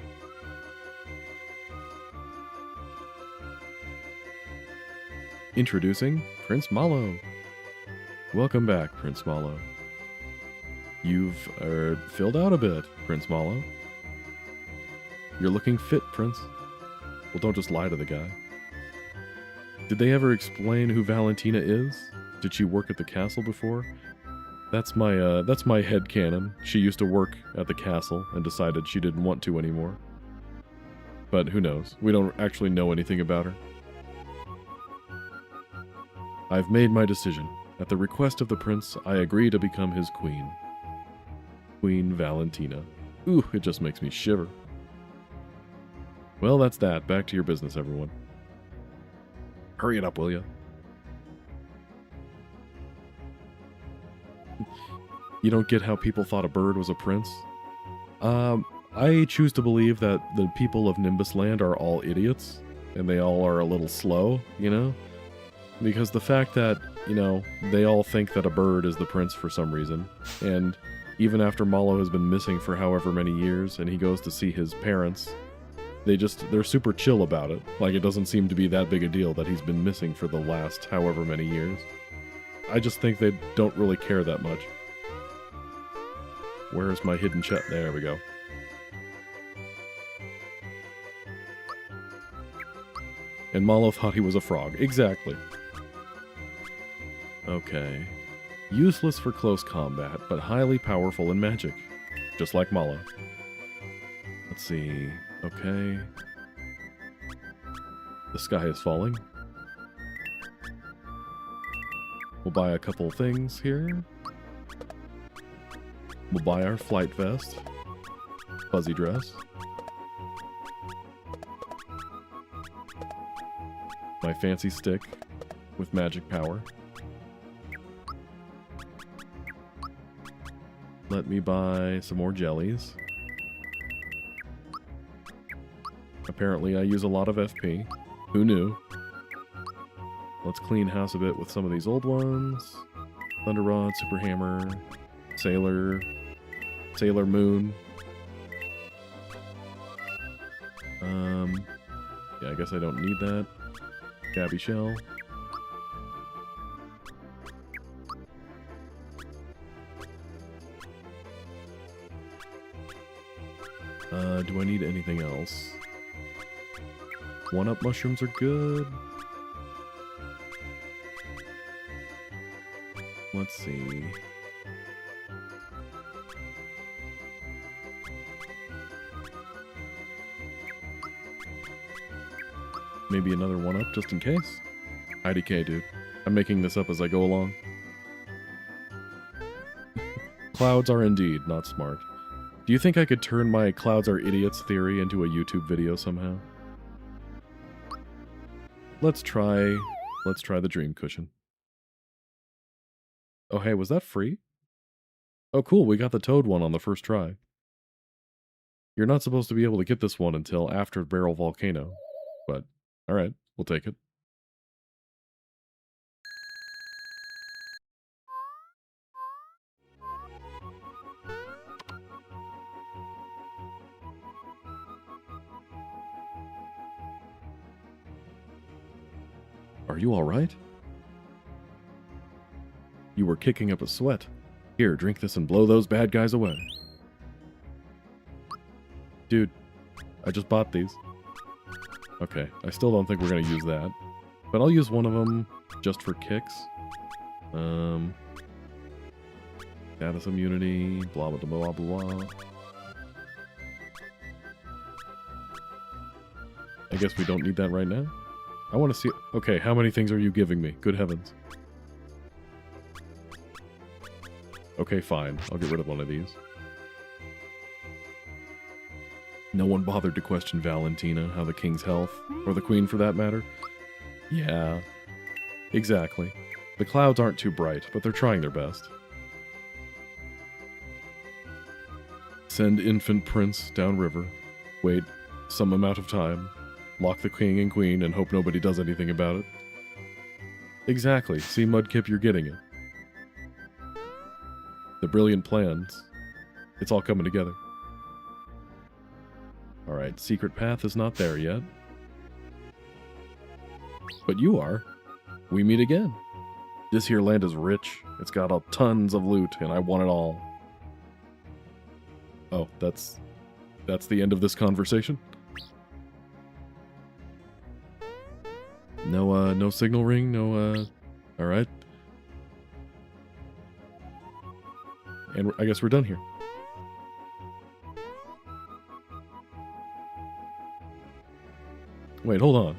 Introducing Prince Malo. Welcome back, Prince Malo. You've filled out a bit, Prince Malo. You're looking fit, Prince. Well, don't just lie to the guy. Did they ever explain who Valentina is? Did she work at the castle before? That's my headcanon. She used to work at the castle and decided she didn't want to anymore. But who knows? We don't actually know anything about her. I've made my decision. At the request of the prince, I agree to become his queen. Queen Valentina. Ooh, it just makes me shiver. Well, that's that. Back to your business, everyone. Hurry it up, will ya? You don't get how people thought a bird was a prince? I choose to believe that the people of Nimbus Land are all idiots, and they all are a little slow, you know? Because the fact that, you know, they all think that a bird is the prince for some reason, and even after Malo has been missing for however many years, and he goes to see his parents, they're super chill about it. Like, it doesn't seem to be that big a deal that he's been missing for the last however many years. I just think they don't really care that much. Where's my hidden chest? There we go. And Malo thought he was a frog. Exactly. Okay. Useless for close combat, but highly powerful in magic. Just like Malo. Let's see. Okay. The sky is falling. We'll buy a couple things here. We'll buy our flight vest. Fuzzy dress. My fancy stick with magic power. Let me buy some more jellies. Apparently I use a lot of FP. Who knew? Let's clean house a bit with some of these old ones. Thunder Rod, Super Hammer, Sailor Moon. Yeah, I guess I don't need that. Gabby Shell. Do I need anything else? 1-up mushrooms are good. Let's see. Maybe another 1-up just in case. IDK, dude. I'm making this up as I go along. Clouds are indeed not smart. Do you think I could turn my clouds are idiots theory into a YouTube video somehow? Let's try the dream cushion. Oh hey, was that free? Oh cool, we got the toad one on the first try. You're not supposed to be able to get this one until after Barrel Volcano, but alright, we'll take it. Are you alright? You were kicking up a sweat. Here, drink this and blow those bad guys away. Dude, I just bought these. Okay, I still don't think we're gonna use that. But I'll use one of them just for kicks. Status immunity, blah blah blah blah blah. I guess we don't need that right now. I want to see... Okay, how many things are you giving me? Good heavens. Okay, fine. I'll get rid of one of these. No one bothered to question Valentina, how the king's health, or the queen for that matter. Yeah, exactly. The clouds aren't too bright, but they're trying their best. Send infant prince downriver. Wait some amount of time. Lock the king and queen and hope nobody does anything about it. Exactly. See, Mudkip, you're getting it. The brilliant plans. It's all coming together. Alright, secret path is not there yet. But you are. We meet again. This here land is rich. It's got tons of loot, and I want it all. Oh, that's the end of this conversation? No signal ring, alright. And I guess we're done here. Wait, hold on.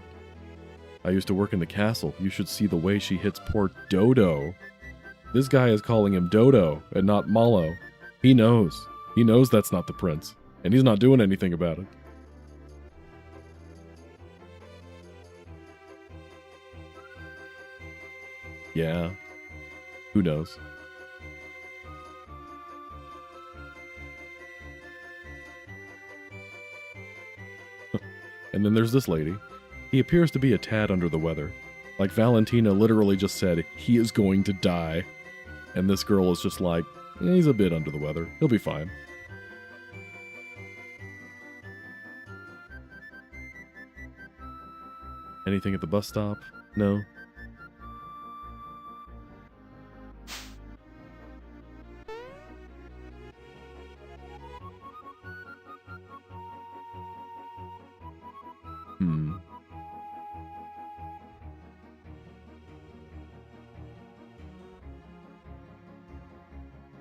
I used to work in the castle. You should see the way she hits poor Dodo. This guy is calling him Dodo and not Mallow. He knows. He knows that's not the prince. And he's not doing anything about it. Yeah. Who knows? And then there's this lady. He appears to be a tad under the weather. Like Valentina literally just said, he is going to die. And this girl is just like, he's a bit under the weather. He'll be fine. Anything at the bus stop? No.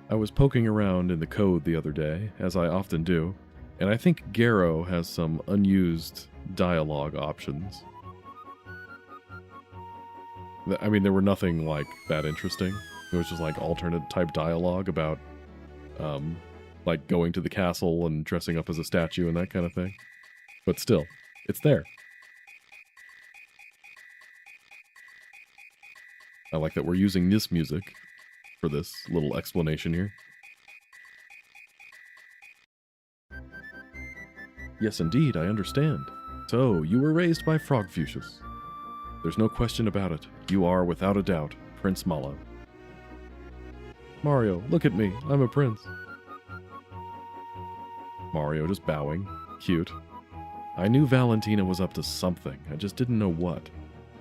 I was poking around in the code the other day, as I often do, and I think Garrow has some unused dialogue options. I mean, there were nothing, like, that interesting. It was just, like, alternate type dialogue about, like, going to the castle and dressing up as a statue and that kind of thing. But still, it's there. I like that we're using this music for this little explanation here. Yes, indeed, I understand. So, you were raised by Frogfucius. There's no question about it. You are, without a doubt, Prince Mallow. Mario, look at me. I'm a prince. Mario just bowing. Cute. I knew Valentina was up to something. I just didn't know what.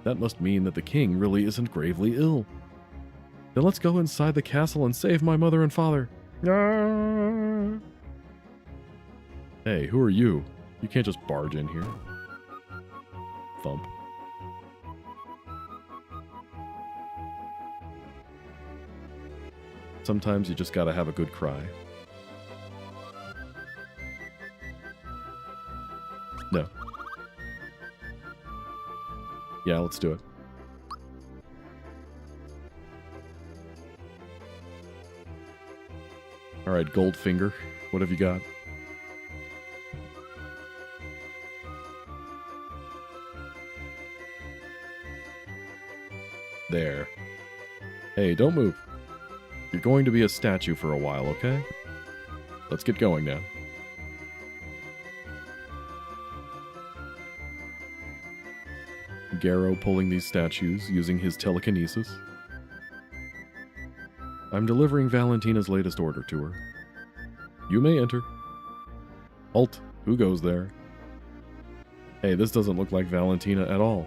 That must mean that the king really isn't gravely ill. Then let's go inside the castle and save my mother and father. Hey, who are you? You can't just barge in here. Thump. Sometimes you just gotta have a good cry. No. Yeah, let's do it. Alright, Goldfinger, what have you got? There. Hey, don't move. You're going to be a statue for a while, okay? Let's get going now. Garrow pulling these statues using his telekinesis. I'm delivering Valentina's latest order to her. You may enter. Halt. Who goes there? Hey, this doesn't look like Valentina at all.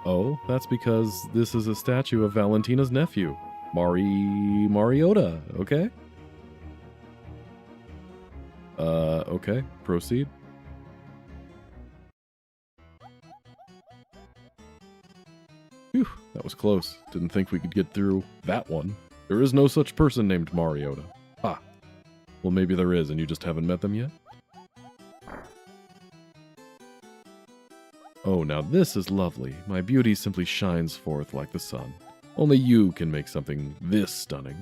Oh, that's because this is a statue of Valentina's nephew, Mariota, okay? Okay, proceed. Phew, that was close. Didn't think we could get through that one. There is no such person named Mariota. Ah. Well, maybe there is, and you just haven't met them yet? Oh, now this is lovely. My beauty simply shines forth like the sun. Only you can make something this stunning.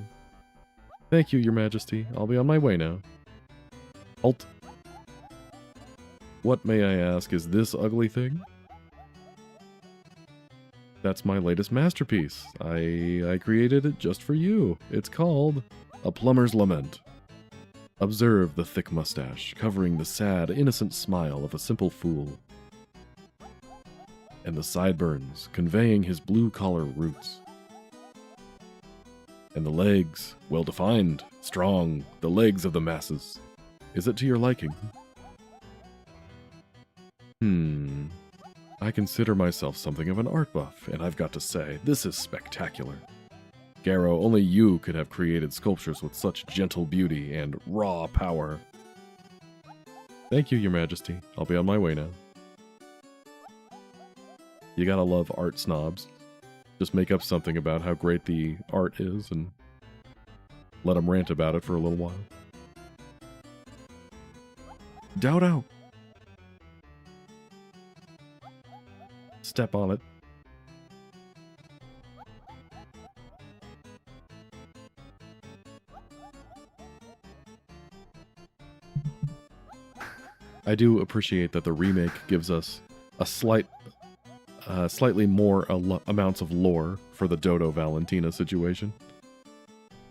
Thank you, Your Majesty. I'll be on my way now. Halt. What, may I ask, is this ugly thing? That's my latest masterpiece. I created it just for you. It's called A Plumber's Lament. Observe the thick mustache, covering the sad, innocent smile of a simple fool. And the sideburns, conveying his blue-collar roots. And the legs, well defined, strong, the legs of the masses. Is it to your liking? I consider myself something of an art buff, and I've got to say, this is spectacular. Garrow, only you could have created sculptures with such gentle beauty and raw power. Thank you, Your Majesty. I'll be on my way now. You gotta love art snobs. Just make up something about how great the art is and let them rant about it for a little while. Dodo! Step on it. I do appreciate that the remake gives us a slightly more amounts of lore for the Dodo Valentina situation.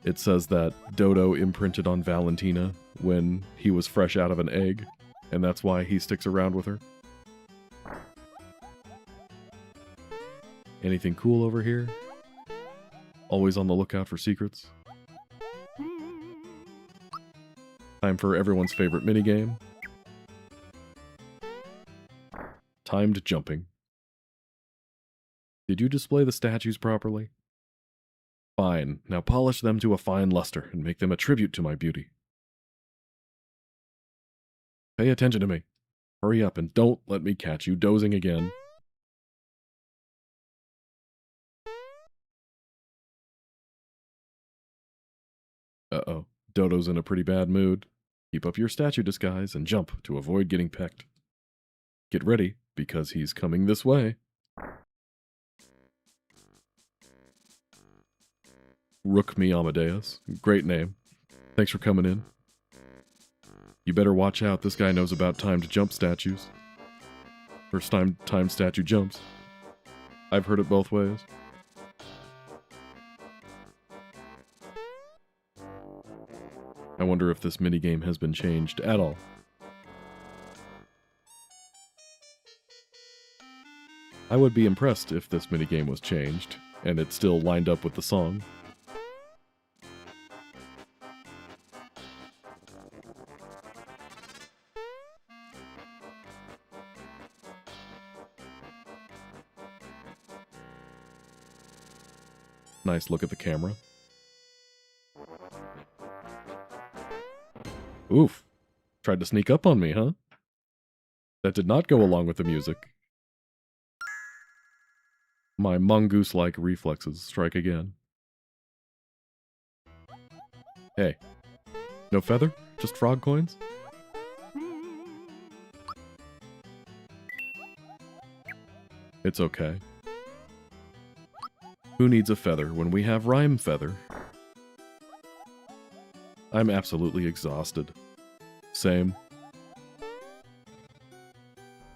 It says that Dodo imprinted on Valentina when he was fresh out of an egg, and that's why he sticks around with her. Anything cool over here? Always on the lookout for secrets. Time for everyone's favorite minigame. Timed jumping. Did you display the statues properly? Fine. Now polish them to a fine luster and make them a tribute to my beauty. Pay attention to me. Hurry up and don't let me catch you dozing again. Uh-oh. Dodo's in a pretty bad mood. Keep up your statue disguise and jump to avoid getting pecked. Get ready, because he's coming this way. Rook me Amadeus. Great name. Thanks for coming in. You better watch out, this guy knows about timed jump statues. First time timed statue jumps. I've heard it both ways. I wonder if this minigame has been changed at all. I would be impressed if this minigame was changed, and it still lined up with the song. Nice look at the camera. Oof. Tried to sneak up on me, huh? That did not go along with the music. My mongoose-like reflexes strike again. Hey. No feather? Just frog coins? It's okay. Who needs a feather when we have Rhyme Feather? I'm absolutely exhausted. Same.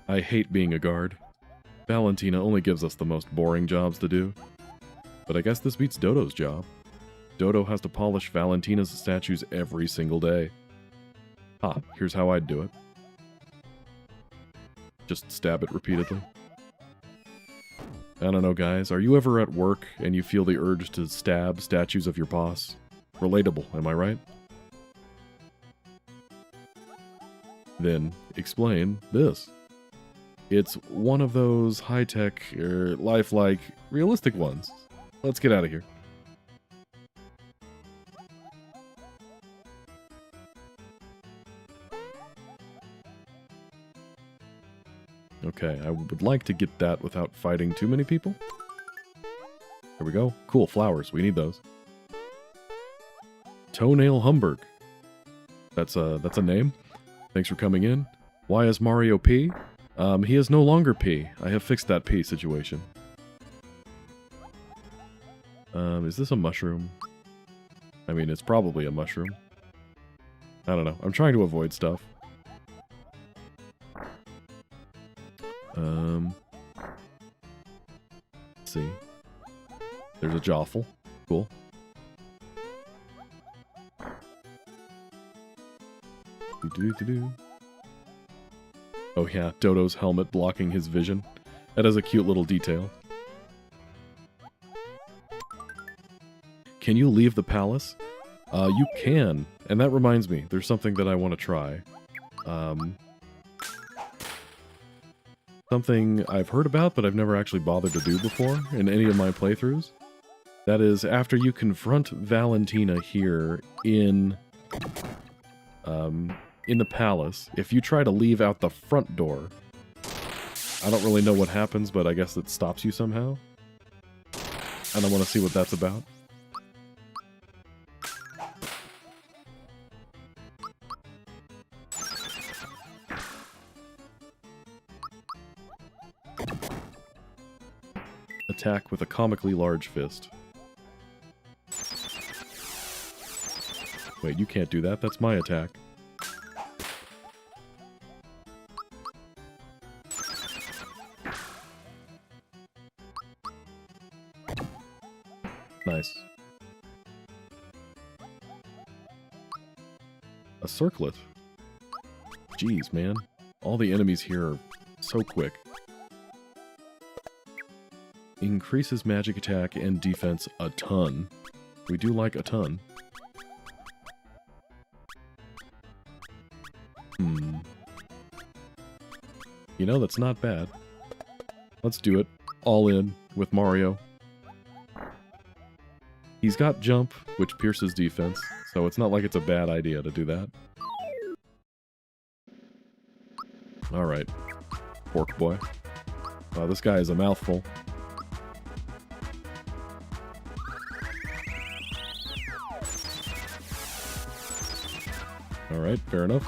I hate being a guard. Valentina only gives us the most boring jobs to do. But I guess this beats Dodo's job. Dodo has to polish Valentina's statues every single day. Ah, here's how I'd do it. Just stab it repeatedly. I don't know, guys. Are you ever at work and you feel the urge to stab statues of your boss? Relatable, am I right? Then explain this. It's one of those high-tech, lifelike, realistic ones. Let's get out of here. Okay, I would like to get that without fighting too many people. There we go. Cool, flowers. We need those. Toenail Humberg. That's a name. Thanks for coming in. Why is Mario P? He is no longer P. I have fixed that P situation. Is this a mushroom? I mean, it's probably a mushroom. I don't know. I'm trying to avoid stuff. Let's see. There's a Joffle. Cool. Oh yeah, Dodo's helmet blocking his vision. That is a cute little detail. Can you leave the palace? You can. And that reminds me, there's something that I want to try. Something I've heard about, but I've never actually bothered to do before in any of my playthroughs. That is, after you confront Valentina here in the palace, if you try to leave out the front door, I don't really know what happens, but I guess it stops you somehow. And I want to see what that's about. Attack with a comically large fist. Wait, you can't do that. That's my attack. Nice. A circlet. Jeez, man. All the enemies here are so quick. Increases magic attack and defense a ton. We do like a ton. You know, that's not bad. Let's do it. All in with Mario. He's got jump, which pierces defense, so it's not like it's a bad idea to do that. Alright. Pork boy. Wow, this guy is a mouthful. Alright, fair enough.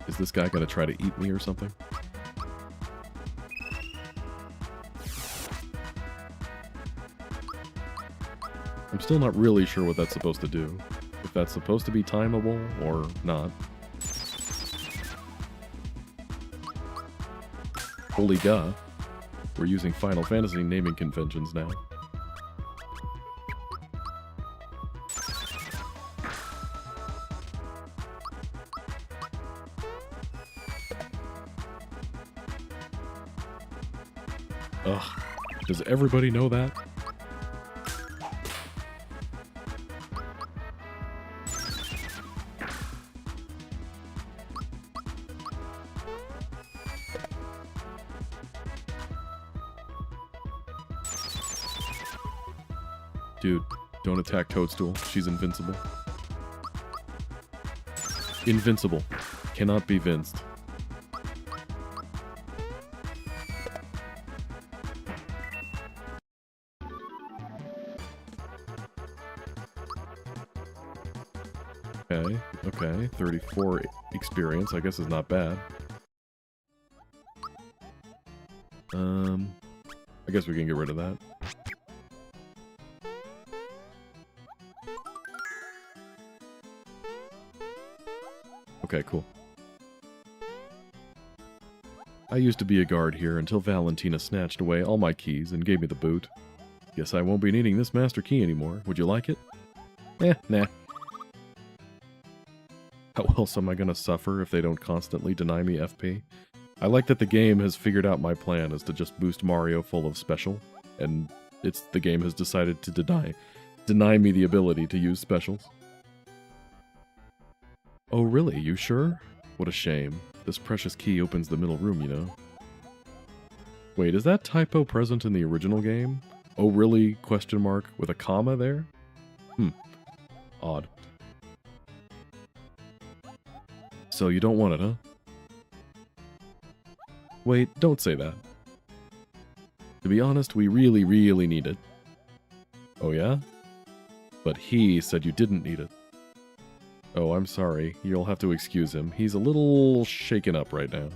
Is this guy gonna try to eat me or something? I'm still not really sure what that's supposed to do. If that's supposed to be timeable or not. Holy duh. We're using Final Fantasy naming conventions now. Ugh. Does everybody know that? Dude, don't attack Toadstool. She's invincible. Invincible. Cannot be vinced. Okay, 34 experience, I guess is not bad. I guess we can get rid of that. Okay, cool. I used to be a guard here until Valentina snatched away all my keys and gave me the boot. Guess I won't be needing this master key anymore. Would you like it? Nah. How else am I gonna suffer if they don't constantly deny me FP? I like that the game has figured out my plan is to just boost Mario full of special, and the game has decided to deny me the ability to use specials. Oh really, you sure? What a shame. This precious key opens the middle room, you know. Wait, is that typo present in the original game? Oh really, question mark, with a comma there? Odd. So you don't want it, huh? Wait, don't say that. To be honest, we really, really need it. Oh yeah? But he said you didn't need it. Oh, I'm sorry. You'll have to excuse him. He's a little shaken up right now.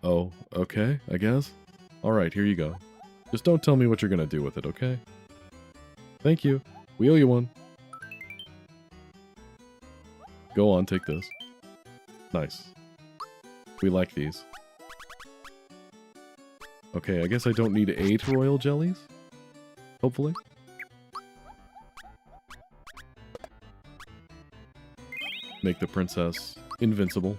Oh, okay, I guess? Alright, here you go. Just don't tell me what you're gonna do with it, okay? Thank you. We owe you one. Go on, take this. Nice. We like these. Okay, I guess I don't need 8 royal jellies? hopefully. Make the princess invincible.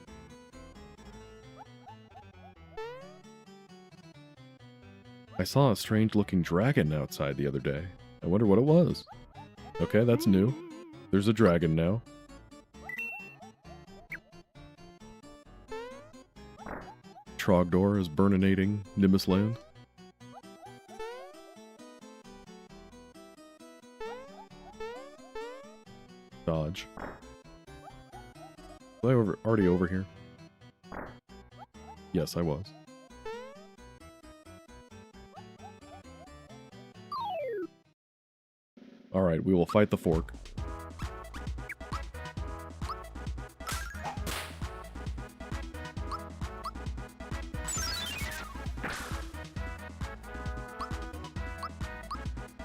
I saw a strange-looking dragon outside the other day. I wonder what it was. Okay, that's new. There's a dragon now. Trogdor is burninating Nimbus Land. Dodge. Was I already over here? Yes, I was. Alright, we will fight the fork.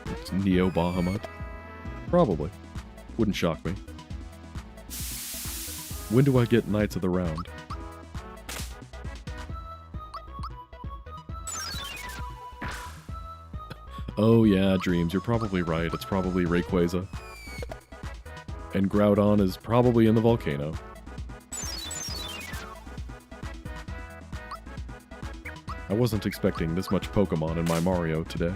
It's Neo Bahamut? Probably. Wouldn't shock me. When do I get Knights of the Round? Oh yeah, Dreams, you're probably right. It's probably Rayquaza. And Groudon is probably in the volcano. I wasn't expecting this much Pokemon in my Mario today.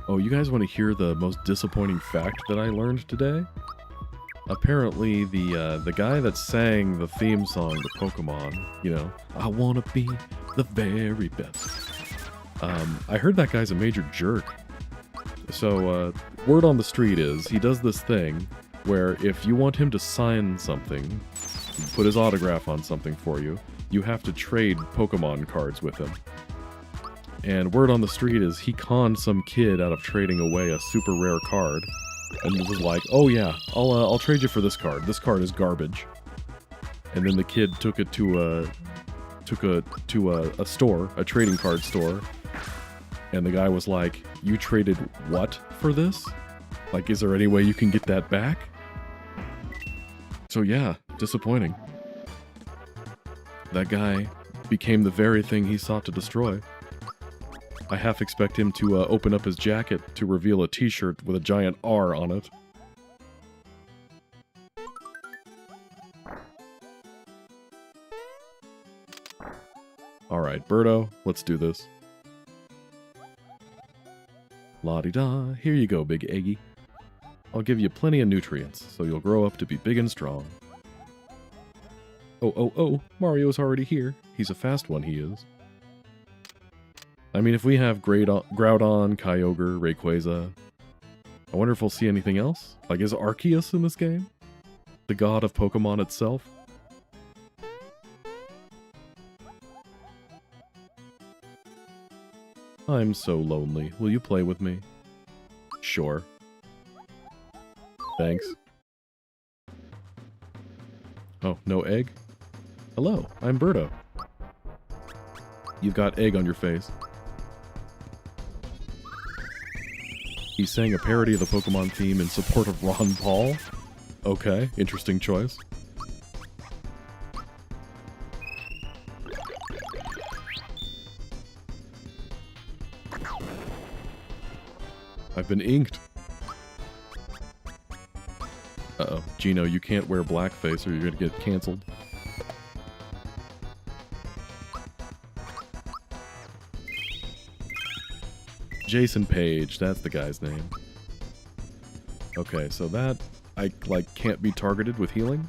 Oh, you guys want to hear the most disappointing fact that I learned today? Apparently, the guy that sang the theme song to Pokemon, you know, I wanna be the very best. I heard that guy's a major jerk. So, word on the street is, he does this thing where if you want him to sign something, put his autograph on something for you, you have to trade Pokemon cards with him. And word on the street is he conned some kid out of trading away a super rare card. And was like, oh yeah, I'll trade you for this card. This card is garbage. And then the kid took it to a store, a trading card store. And the guy was like, you traded what for this? Like, is there any way you can get that back? So yeah, disappointing. That guy became the very thing he sought to destroy. I half expect him to open up his jacket to reveal a t-shirt with a giant R on it. Alright, Birdo, let's do this. La-di-da, here you go, big eggy. I'll give you plenty of nutrients, so you'll grow up to be big and strong. Oh, Mario's already here. He's a fast one, he is. I mean, if we have Groudon, Kyogre, Rayquaza, I wonder if we'll see anything else? Like, is Arceus in this game? The god of Pokemon itself? I'm so lonely. Will you play with me? Sure. Thanks. Oh, no egg? Hello, I'm Birdo. You've got egg on your face. He sang a parody of the Pokemon theme in support of Ron Paul? Okay, interesting choice. I've been inked. Uh-oh. Gino, you can't wear blackface or you're gonna get cancelled. Jason Page, that's the guy's name. Okay, so that, I, like, can't be targeted with healing?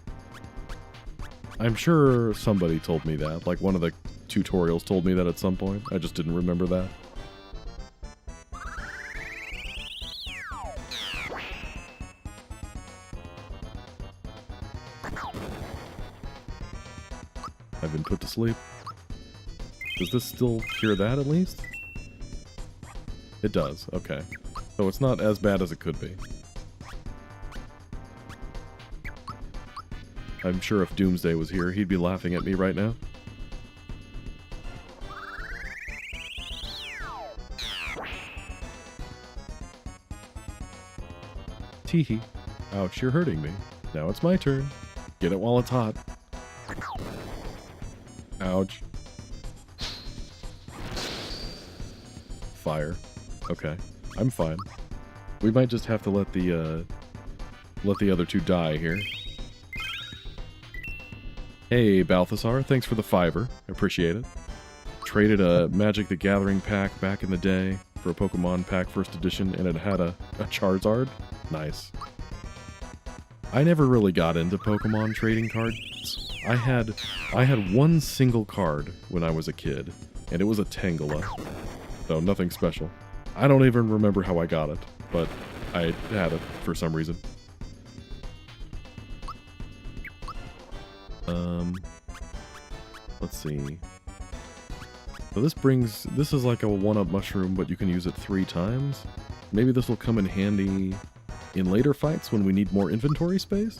I'm sure somebody told me that, like one of the tutorials told me that at some point. I just didn't remember that. I've been put to sleep. Does this still cure that at least? It does, okay. So it's not as bad as it could be. I'm sure if Doomsday was here, he'd be laughing at me right now. Teehee. Ouch, you're hurting me. Now it's my turn. Get it while it's hot. Ouch. Fire. Okay. I'm fine. We might just have to let the other two die here. Hey, Balthasar, thanks for the $5. I appreciate it. Traded a Magic the Gathering pack back in the day for a Pokemon pack first edition, and it had a Charizard. Nice. I never really got into Pokemon trading cards. I had one single card when I was a kid, and it was a Tangela. So nothing special. I don't even remember how I got it, but I had it for some reason. Let's see. So this is like a 1-up mushroom, but you can use it 3 times. Maybe this will come in handy in later fights when we need more inventory space?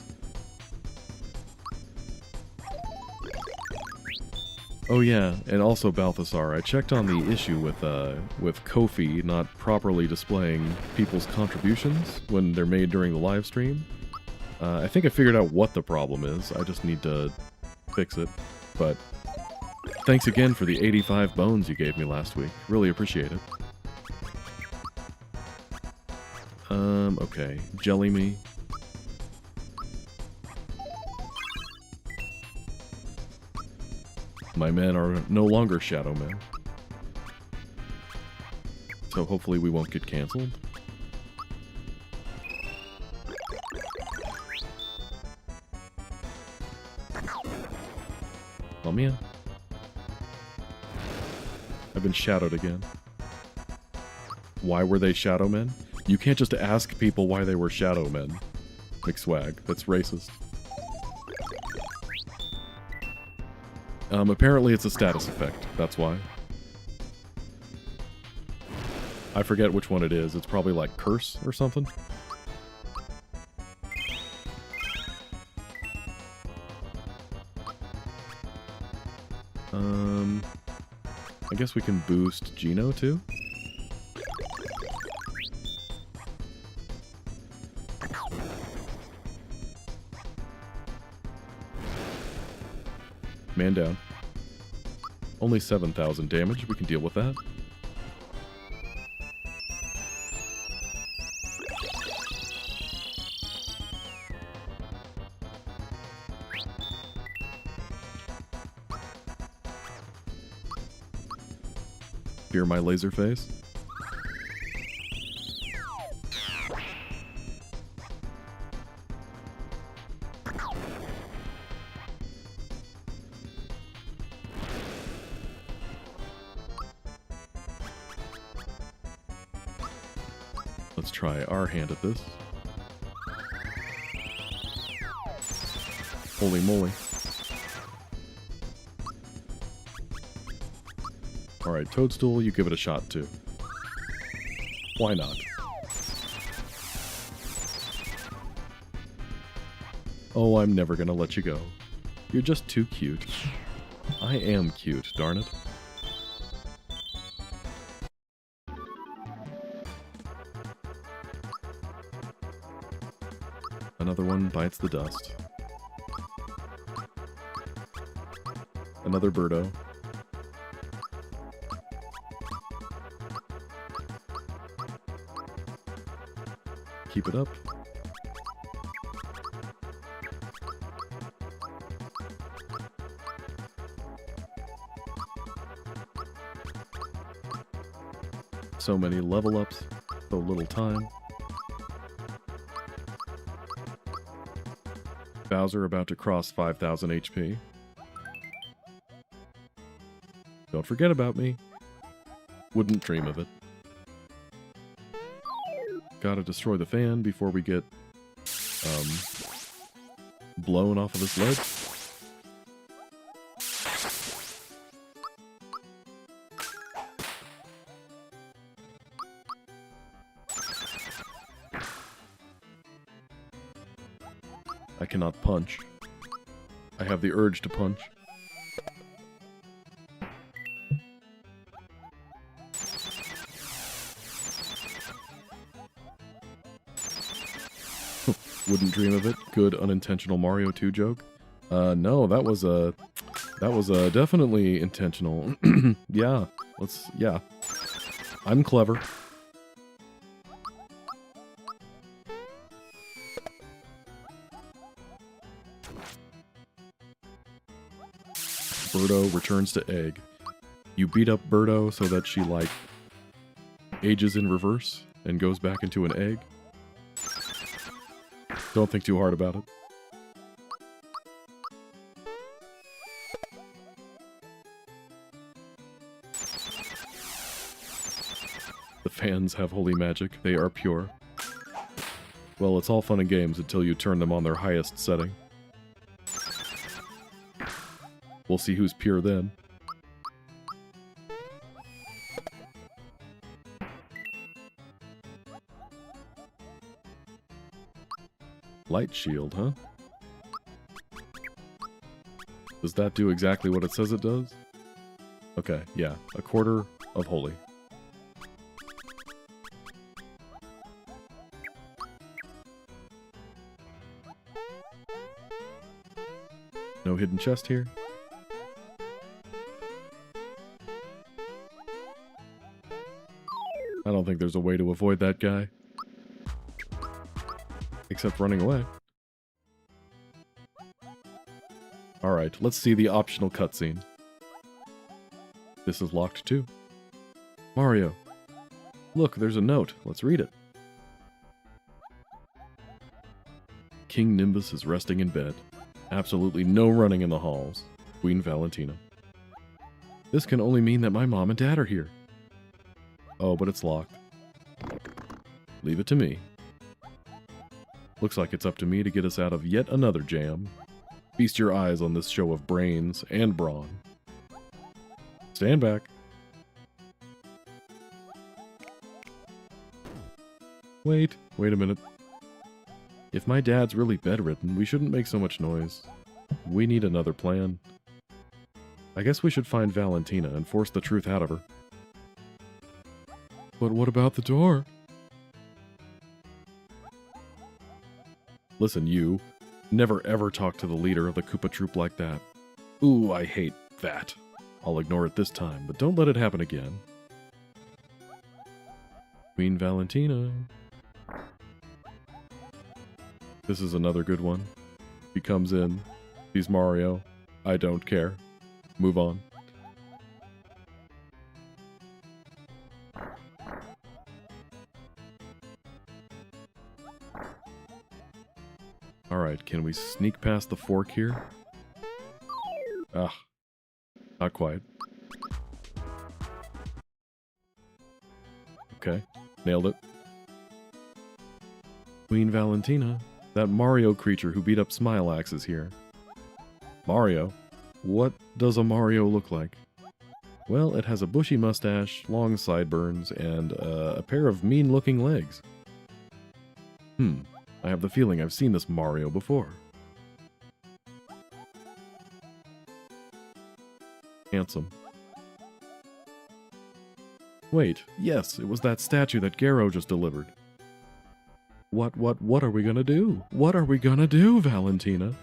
Oh yeah, and also Balthasar, I checked on the issue with Ko-fi not properly displaying people's contributions when they're made during the live stream. I think I figured out what the problem is, I just need to fix it. But thanks again for the 85 bones you gave me last week, really appreciate it. Okay, Jelly Me. My men are no longer Shadow Men. So hopefully we won't get cancelled. Oh man. I've been shadowed again. Why were they Shadow Men? You can't just ask people why they were Shadow Men. McSwag, that's racist. Apparently it's a status effect, that's why. I forget which one it is, it's probably like Curse or something. I guess we can boost Geno too? Man down. Only 7,000 damage, we can deal with that. Fear my laser face. Let's try our hand at this. Holy moly. Alright, Toadstool, you give it a shot too. Why not? Oh, I'm never gonna let you go. You're just too cute. I am cute, darn it. Another one bites the dust. Another Birdo. Keep it up. So many level ups, so little time. Bowser about to cross 5,000 HP. Don't forget about me. Wouldn't dream of it. Gotta destroy the fan before we get blown off of this ledge. I cannot punch. I have the urge to punch. Wouldn't dream of it. Good unintentional Mario 2 joke. No, that was definitely intentional. Yeah, yeah. I'm clever. Birdo returns to egg. You beat up Birdo so that she, like, ages in reverse and goes back into an egg. Don't think too hard about it. The fans have holy magic. They are pure. Well, it's all fun and games until you turn them on their highest setting. We'll see who's pure then. Light shield, huh? Does that do exactly what it says it does? Okay, yeah. A quarter of holy. No hidden chest here. I don't think there's a way to avoid that guy. Except running away. Alright, let's see the optional cutscene. This is locked too. Mario. Look, there's a note. Let's read it. King Nimbus is resting in bed. Absolutely no running in the halls. Queen Valentina. This can only mean that my mom and dad are here. Oh, but it's locked. Leave it to me. Looks like it's up to me to get us out of yet another jam. Feast your eyes on this show of brains and brawn. Stand back. Wait a minute. If my dad's really bedridden, we shouldn't make so much noise. We need another plan. I guess we should find Valentina and force the truth out of her. But what about the door? Listen, you. Never ever talk to the leader of the Koopa Troop like that. Ooh, I hate that. I'll ignore it this time, but don't let it happen again. Queen Valentina. This is another good one. He comes in, sees Mario. I don't care. Move on. Alright, can we sneak past the fork here? Ah, not quite. Okay, nailed it. Queen Valentina, that Mario creature who beat up Smilax is here. Mario? What does a Mario look like? Well, it has a bushy mustache, long sideburns, and a pair of mean-looking legs. I have the feeling I've seen this Mario before. Handsome. Wait, yes, it was that statue that Garo just delivered. What are we gonna do? What are we gonna do, Valentina?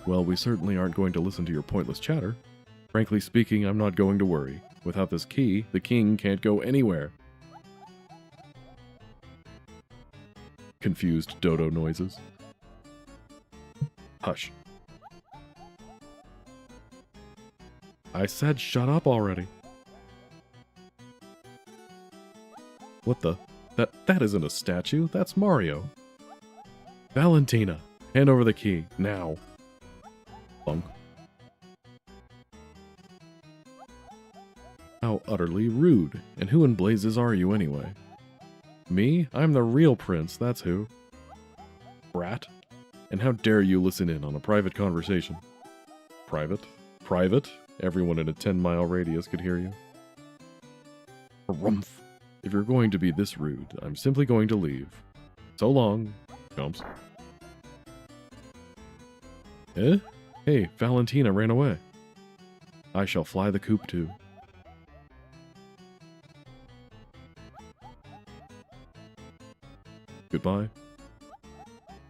Well, we certainly aren't going to listen to your pointless chatter. Frankly speaking, I'm not going to worry. Without this key, the king can't go anywhere. Confused dodo noises. Hush. I said shut up already. What the? That isn't a statue, that's Mario. Valentina, hand over the key, now. Bunk. How utterly rude. And who in blazes are you anyway? Me? I'm the real prince, that's who. Brat. And how dare you listen in on a private conversation? Private? Private? Everyone in a 10-mile radius could hear you. Harumph. If you're going to be this rude, I'm simply going to leave. So long, chumps. Eh? Hey, Valentina ran away. I shall fly the coop too. Goodbye.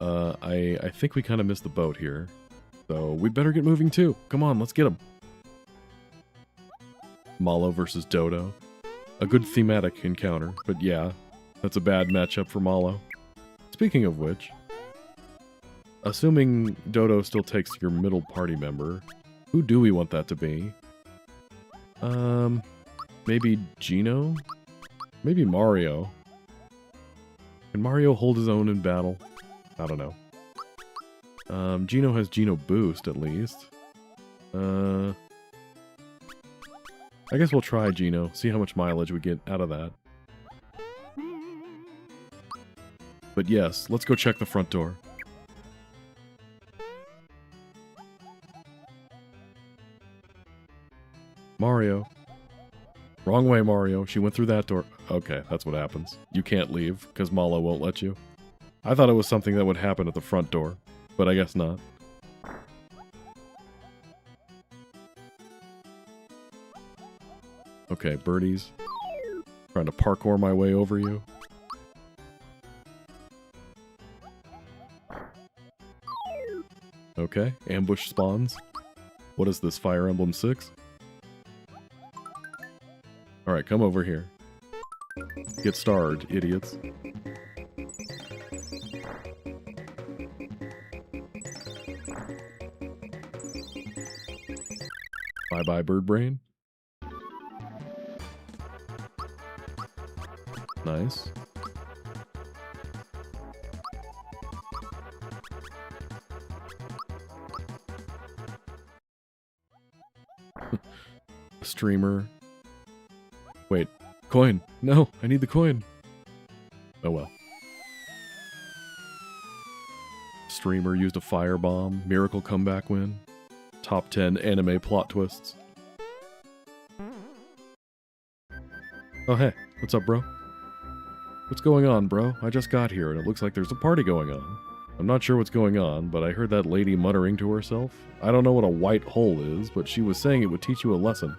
I think we kind of missed the boat here. So we better get moving too. Come on, let's get him. Malo versus Dodo. A good thematic encounter, but yeah, that's a bad matchup for Malo. Speaking of which, assuming Dodo still takes your middle party member, who do we want that to be? Maybe Gino? Maybe Mario. Can Mario hold his own in battle? I don't know. Gino has Gino Boost, at least. I guess we'll try Gino, see how much mileage we get out of that. But yes, let's go check the front door. Mario. Wrong way, Mario. She went through that door. Okay, that's what happens. You can't leave, because Malo won't let you. I thought it was something that would happen at the front door, but I guess not. Okay, birdies. Trying to parkour my way over you. Okay, ambush spawns. What is this, Fire Emblem 6? Alright, come over here. Get starred, idiots. Bye-bye, bird brain. Nice. Streamer. Wait, coin. No, I need the coin. Oh well. Streamer used a firebomb. Miracle comeback win. Top 10 anime plot twists. Oh hey, what's up, bro? What's going on, bro? I just got here and it looks like there's a party going on. I'm not sure what's going on, but I heard that lady muttering to herself. I don't know what a white hole is, but she was saying it would teach you a lesson.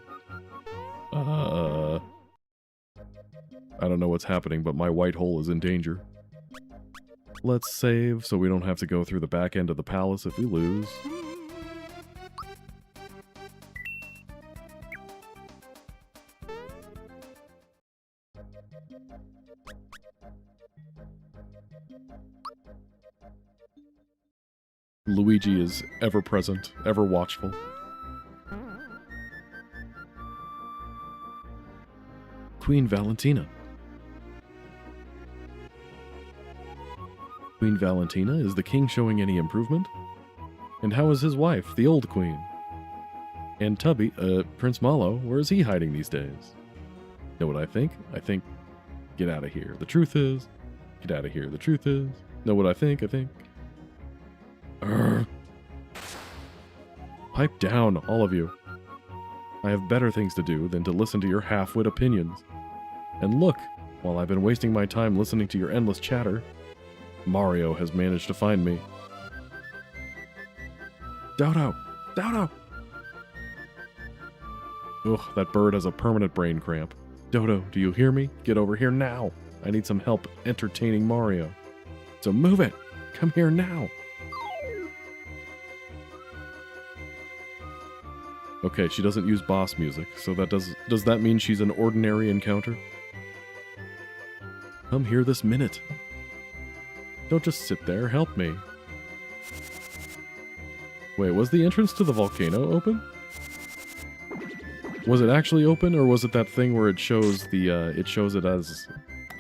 I don't know what's happening, but my white hole is in danger. Let's save so we don't have to go through the back end of the palace if we lose. Luigi is ever present, ever watchful. Queen Valentina. Queen Valentina, is the king showing any improvement? And how is his wife, the old queen? And Tubby, Prince Malo, where is he hiding these days? Know what I think? I think, get out of here. The truth is, get out of here. The truth is, know what I think? Urgh. Pipe down, all of you. I have better things to do than to listen to your half-wit opinions. And look, while I've been wasting my time listening to your endless chatter, Mario has managed to find me. Dodo! Dodo! Ugh, that bird has a permanent brain cramp. Dodo, do you hear me? Get over here now. I need some help entertaining Mario. So move it! Come here now! Okay, she doesn't use boss music, so that does that mean she's an ordinary encounter? Come here this minute. Don't just sit there, help me. Wait, was the entrance to the volcano open? Was it actually open, or was it that thing where it shows it as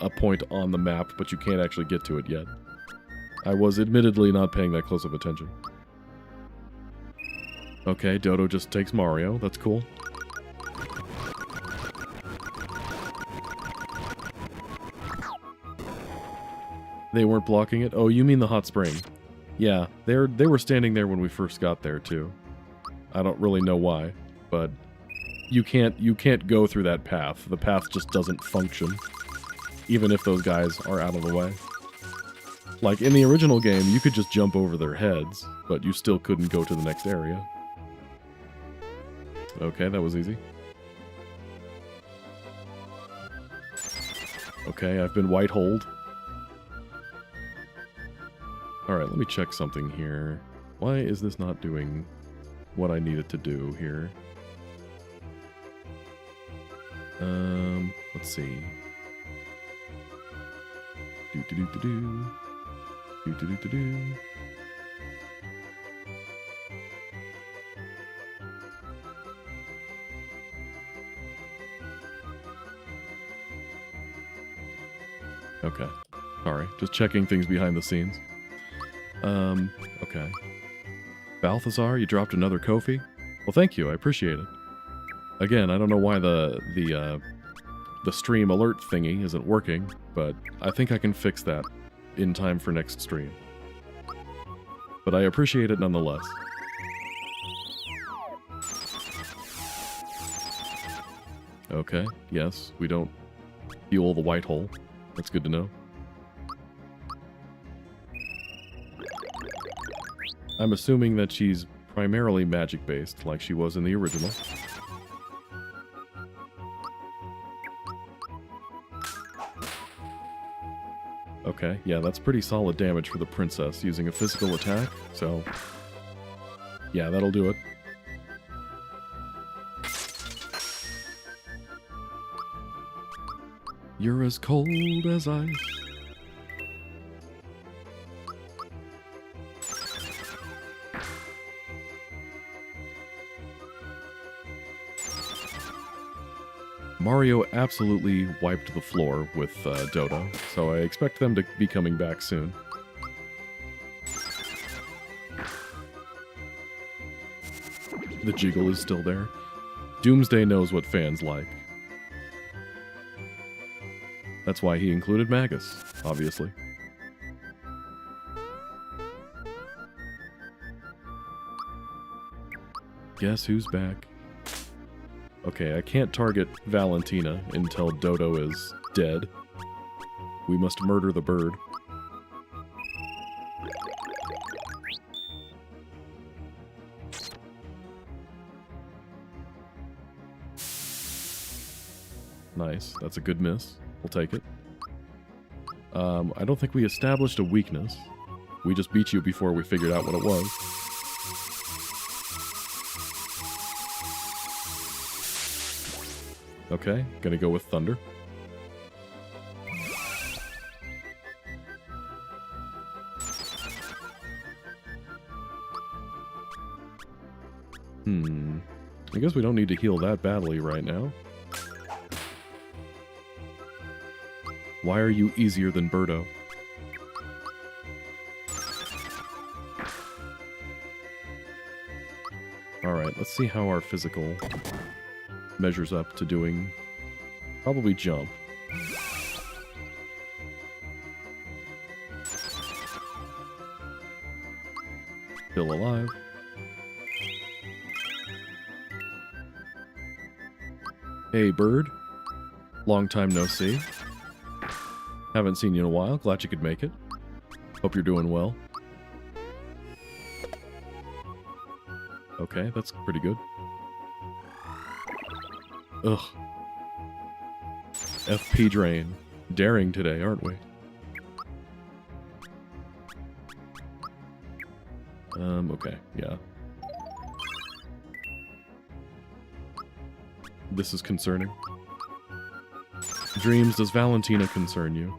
a point on the map, but you can't actually get to it yet? I was admittedly not paying that close of attention. Okay, Dodo just takes Mario. That's cool. They weren't blocking it? Oh, you mean the hot spring. Yeah, they were standing there when we first got there, too. I don't really know why, but you can't go through that path. The path just doesn't function, even if those guys are out of the way. Like, in the original game, you could just jump over their heads, but you still couldn't go to the next area. Okay, that was easy. Okay, I've been white-holed. Alright, let me check something here. Why is this not doing what I need it to do here? Let's see. Do-do-do-do-do. Do-do-do-do-do. Okay. Sorry, just checking things behind the scenes. Okay. Balthazar, you dropped another Kofi? Well, thank you, I appreciate it. Again, I don't know why the stream alert thingy isn't working, but I think I can fix that in time for next stream. But I appreciate it nonetheless. Okay, yes, we don't fuel the white hole. That's good to know. I'm assuming that she's primarily magic-based, like she was in the original. Okay, yeah, that's pretty solid damage for the princess using a physical attack, so... yeah, that'll do it. You're as cold as ice. Mario absolutely wiped the floor with Dodo, so I expect them to be coming back soon. The jiggle is still there. Doomsday knows what fans like. That's why he included Magus, obviously. Guess who's back? Okay, I can't target Valentina until Dodo is dead. We must murder the bird. Nice, that's a good miss. We'll take it. I don't think we established a weakness. We just beat you before we figured out what it was. Okay, gonna go with Thunder. I guess we don't need to heal that badly right now. Why are you easier than Birdo? Alright, let's see how our physical measures up to doing probably jump. Still alive. Hey, bird. Long time no see. Haven't seen you in a while. Glad you could make it. Hope you're doing well. Okay, that's pretty good. Ugh. FP drain. Daring today, aren't we? Okay, yeah. This is concerning. Dreams, does Valentina concern you?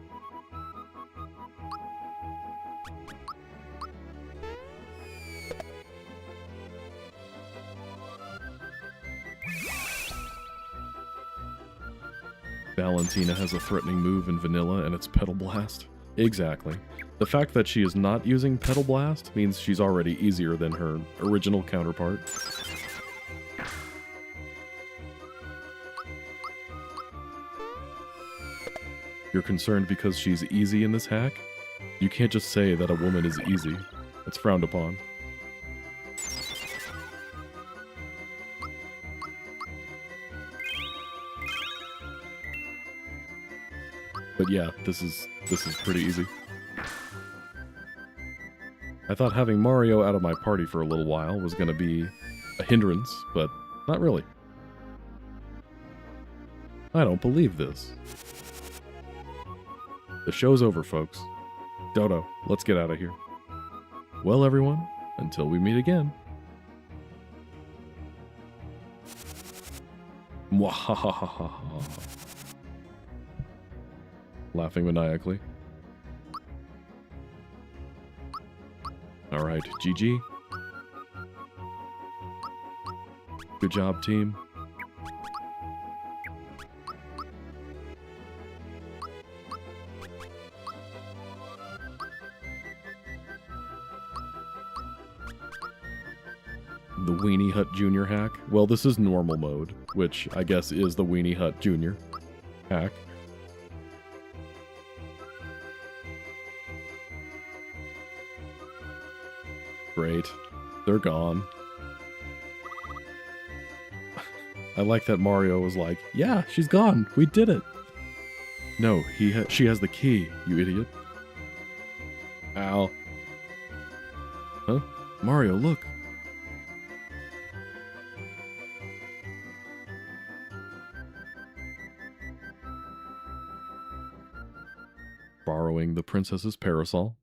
Valentina has a threatening move in vanilla and it's Petal Blast. Exactly. The fact that she is not using Petal Blast means she's already easier than her original counterpart. You're concerned because she's easy in this hack? You can't just say that a woman is easy. It's frowned upon. But yeah, this is pretty easy. I thought having Mario out of my party for a little while was going to be a hindrance, but not really. I don't believe this. The show's over, folks. Dodo, let's get out of here. Well, everyone, until we meet again. Mwahahaha. Laughing maniacally. Alright, GG. Good job, team. The Weenie Hut Jr. hack. Well, this is normal mode, which I guess is the Weenie Hut Jr. hack. Great. They're gone. I like that Mario was like, yeah, she's gone. We did it. No, she has the key, you idiot. Ow. Huh? Mario, look. Borrowing the princess's parasol.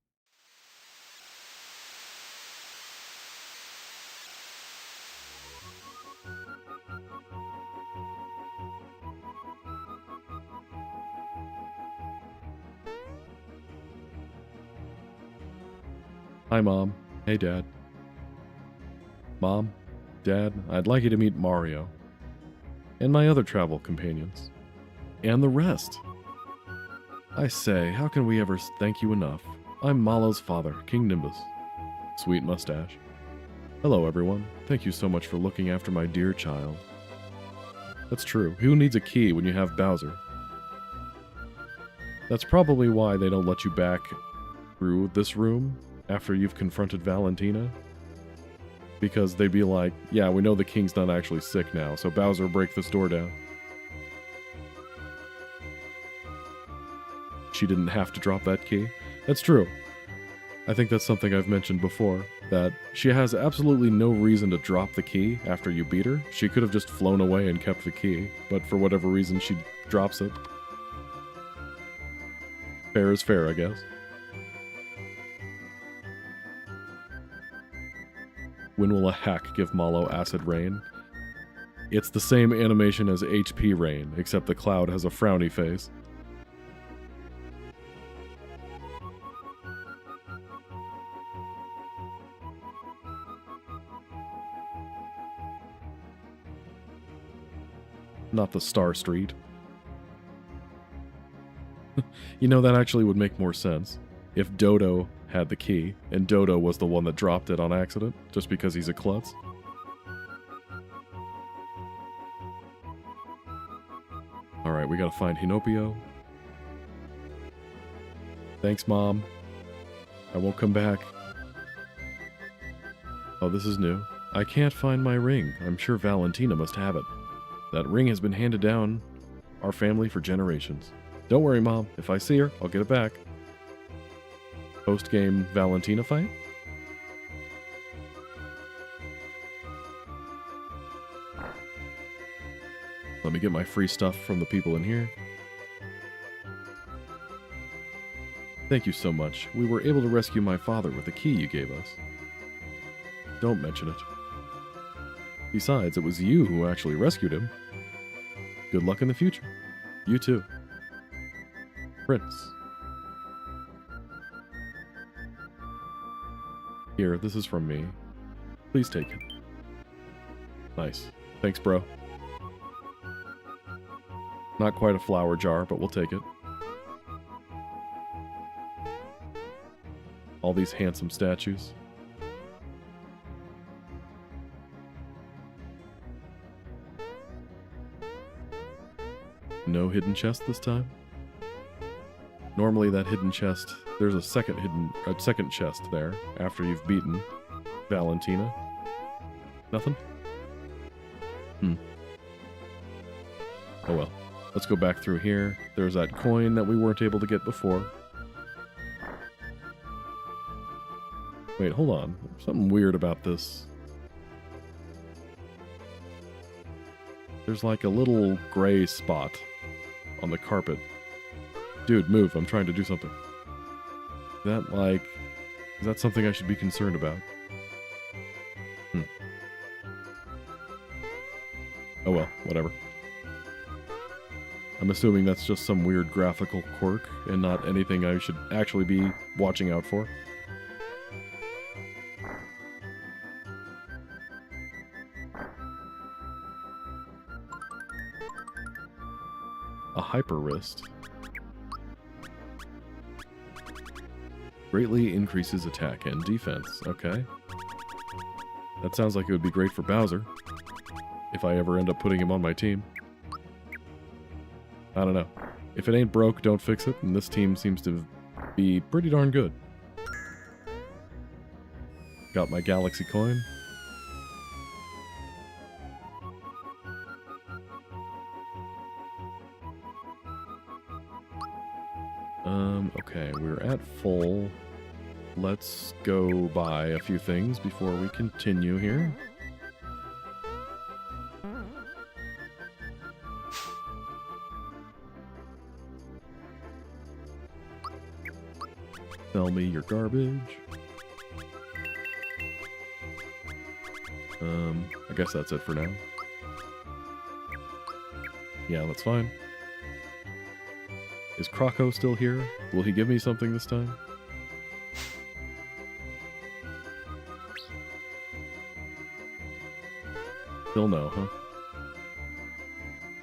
Hi, Mom. Hey, Dad. Mom, Dad, I'd like you to meet Mario. And my other travel companions. And the rest. I say, how can we ever thank you enough? I'm Malo's father, King Nimbus. Sweet mustache. Hello, everyone. Thank you so much for looking after my dear child. That's true. Who needs a key when you have Bowser? That's probably why they don't let you back through this room after you've confronted Valentina. Because they'd be like, yeah, we know the king's not actually sick now, so Bowser, break this door down. She didn't have to drop that key. That's true. I think that's something I've mentioned before, that she has absolutely no reason to drop the key after you beat her. She could have just flown away and kept the key, but for whatever reason she drops it. Fair is fair, I guess. When will a hack give Malo acid rain? It's the same animation as HP rain, except the cloud has a frowny face. Not the Star Street. You know, that actually would make more sense if Dodo had the key, and Dodo was the one that dropped it on accident, just because he's a klutz. Alright, we gotta find Hinopio. Thanks, Mom. I won't come back. Oh, this is new. I can't find my ring. I'm sure Valentina must have it. That ring has been handed down our family for generations. Don't worry, Mom. If I see her, I'll get it back. Post-game Valentina fight? Let me get my free stuff from the people in here. Thank you so much. We were able to rescue my father with the key you gave us. Don't mention it. Besides, it was you who actually rescued him. Good luck in the future. You too. Prince. Here, this is from me. Please take it. Nice. Thanks, bro. Not quite a flower jar, but we'll take it. All these handsome statues. No hidden chest this time? Normally that hidden chest, there's a second chest there after you've beaten Valentina. Nothing? Oh well. Let's go back through here. There's that coin that we weren't able to get before. Wait, hold on. There's something weird about this. There's like a little gray spot on the carpet. Dude, move. I'm trying to do something. That, like... Is that something I should be concerned about? Oh well, whatever. I'm assuming that's just some weird graphical quirk and not anything I should actually be watching out for. A hyper wrist. Greatly increases attack and defense. Okay. That sounds like it would be great for Bowser. If I ever end up putting him on my team. I don't know. If it ain't broke, don't fix it, and this team seems to be pretty darn good. Got my Galaxy coin. Okay, we're at full. Let's go buy a few things before we continue here. Sell me your garbage. I guess that's it for now. Yeah, that's fine. Is Croco still here? Will he give me something this time? Still no, huh?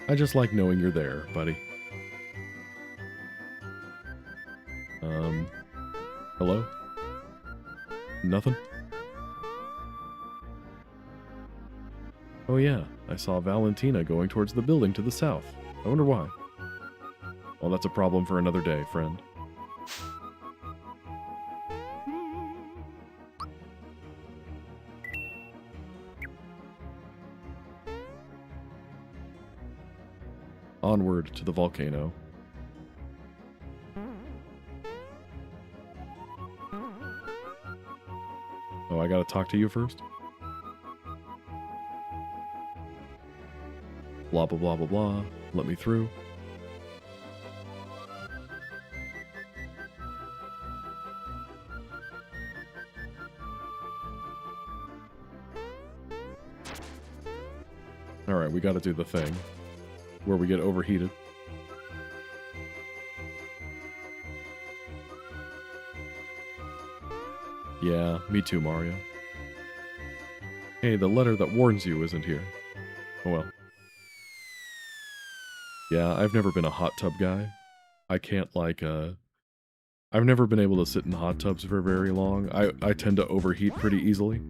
I just like knowing you're there, buddy. Hello? Nothing? Oh yeah, I saw Valentina going towards the building to the south. I wonder why. Well, that's a problem for another day, friend. Onward to the volcano. Oh, I gotta talk to you first? Blah, blah, blah, blah, blah. Let me through. Alright, we gotta do the thing. Where we get overheated. Yeah, me too, Mario. Hey, the letter that warns you isn't here. Oh well. Yeah, I've never been a hot tub guy. I can't, like, I've never been able to sit in hot tubs for very long. I tend to overheat pretty easily.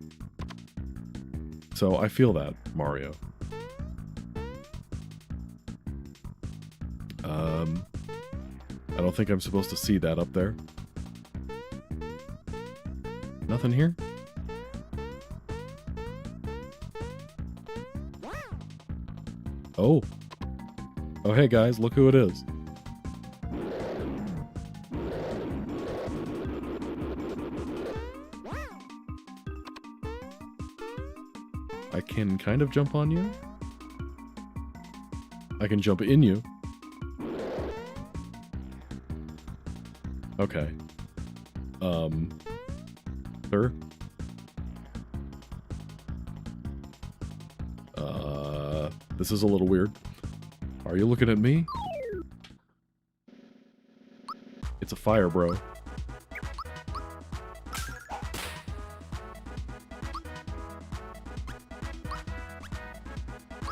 So I feel that, Mario. I don't think I'm supposed to see that up there. Nothing here? Oh. Oh, hey guys, look who it is. I can kind of jump on you. I can jump in you. Okay. Sir? This is a little weird. Are you looking at me? It's a fire, bro.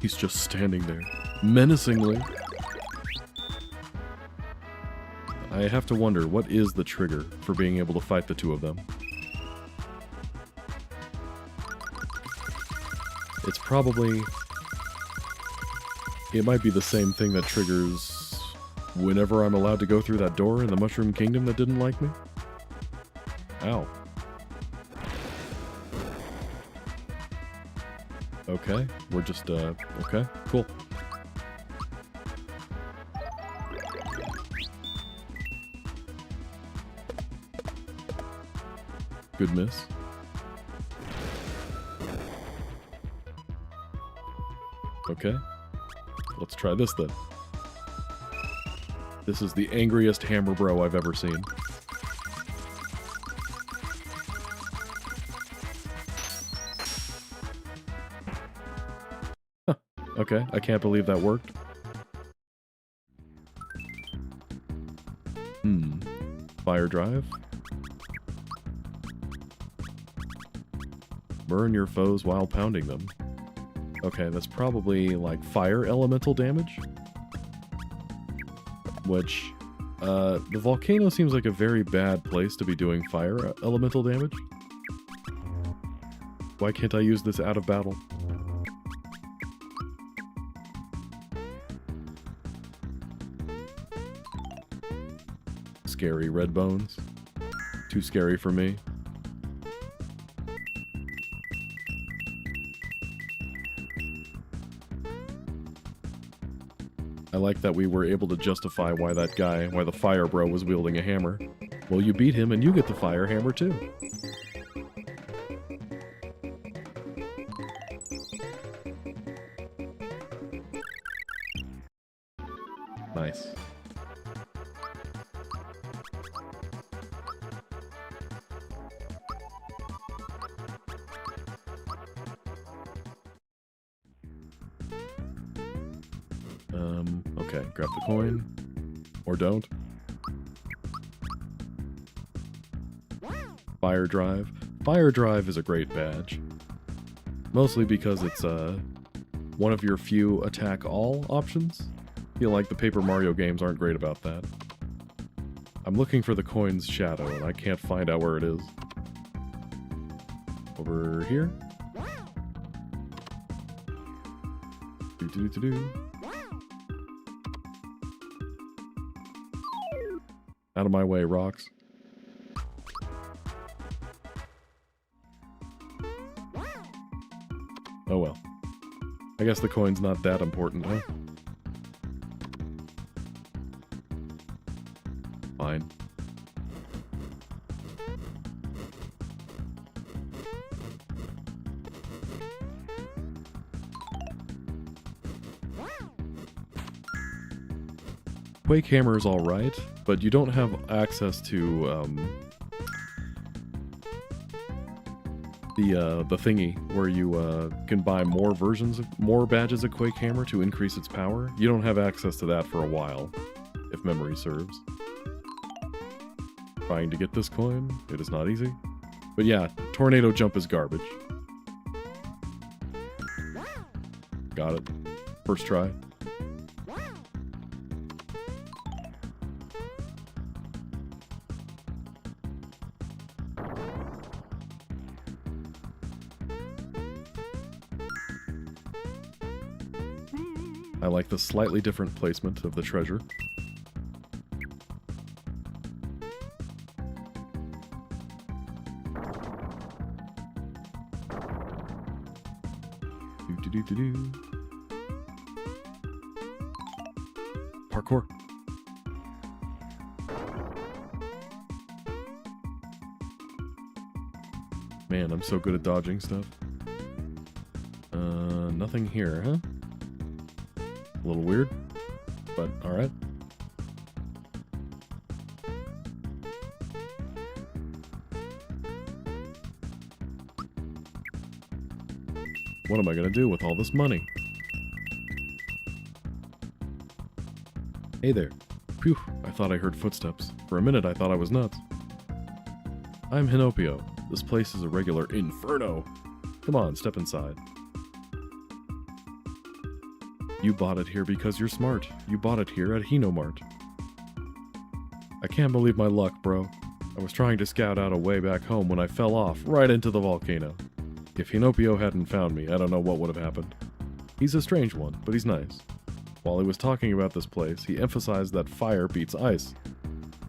He's just standing there, menacingly. I have to wonder, what is the trigger for being able to fight the two of them? It's probably... It might be the same thing that triggers whenever I'm allowed to go through that door in the Mushroom Kingdom that didn't like me. Ow. Okay, we're just, okay, cool. Good miss. Okay. Let's try this then. This is the angriest hammer bro I've ever seen. Okay, I can't believe that worked. Fire drive. Burn your foes while pounding them. Okay, that's probably like fire elemental damage. Which, the volcano seems like a very bad place to be doing fire elemental damage. Why can't I use this out of battle? Scary red bones. Too scary for me. I like that we were able to justify why the fire bro was wielding a hammer. Well, you beat him and you get the fire hammer too. Nice. Okay, grab the coin. Or don't. Fire drive. Fire drive is a great badge. Mostly because it's, one of your few attack all options. I feel like the Paper Mario games aren't great about that. I'm looking for the coin's shadow, and I can't find out where it is. Over here? Do-do-do-do. Out of my way, rocks. Oh well. I guess the coin's not that important, huh? Fine. Quake Hammer is alright, but you don't have access to, the thingy where you, can buy more badges of Quake Hammer to increase its power. You don't have access to that for a while, if memory serves. Trying to get this coin, it is not easy. But yeah, Tornado Jump is garbage. Got it. First try. I like the slightly different placement of the treasure. Do-do-do-do-do. Parkour. Man, I'm so good at dodging stuff. Nothing here, huh? A little weird, but alright. What am I gonna do with all this money? Hey there. Phew, I thought I heard footsteps. For a minute I thought I was nuts. I'm Hinopio. This place is a regular inferno. Come on, step inside. You bought it here because you're smart. You bought it here at Hinomart. I can't believe my luck, bro. I was trying to scout out a way back home when I fell off right into the volcano. If Hinopio hadn't found me, I don't know what would have happened. He's a strange one, but he's nice. While he was talking about this place, he emphasized that fire beats ice.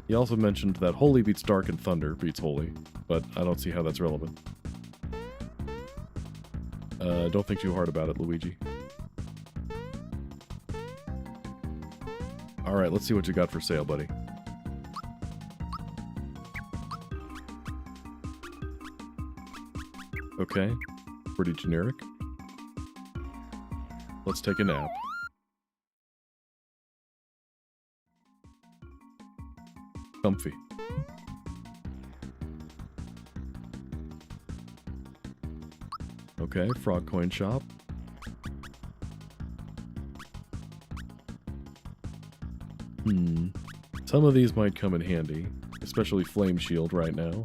He also mentioned that holy beats dark and thunder beats holy, but I don't see how that's relevant. Don't think too hard about it, Luigi. Alright, let's see what you got for sale, buddy. Okay, pretty generic. Let's take a nap. Comfy. Okay, frog coin shop. Some of these might come in handy, especially Flame Shield right now.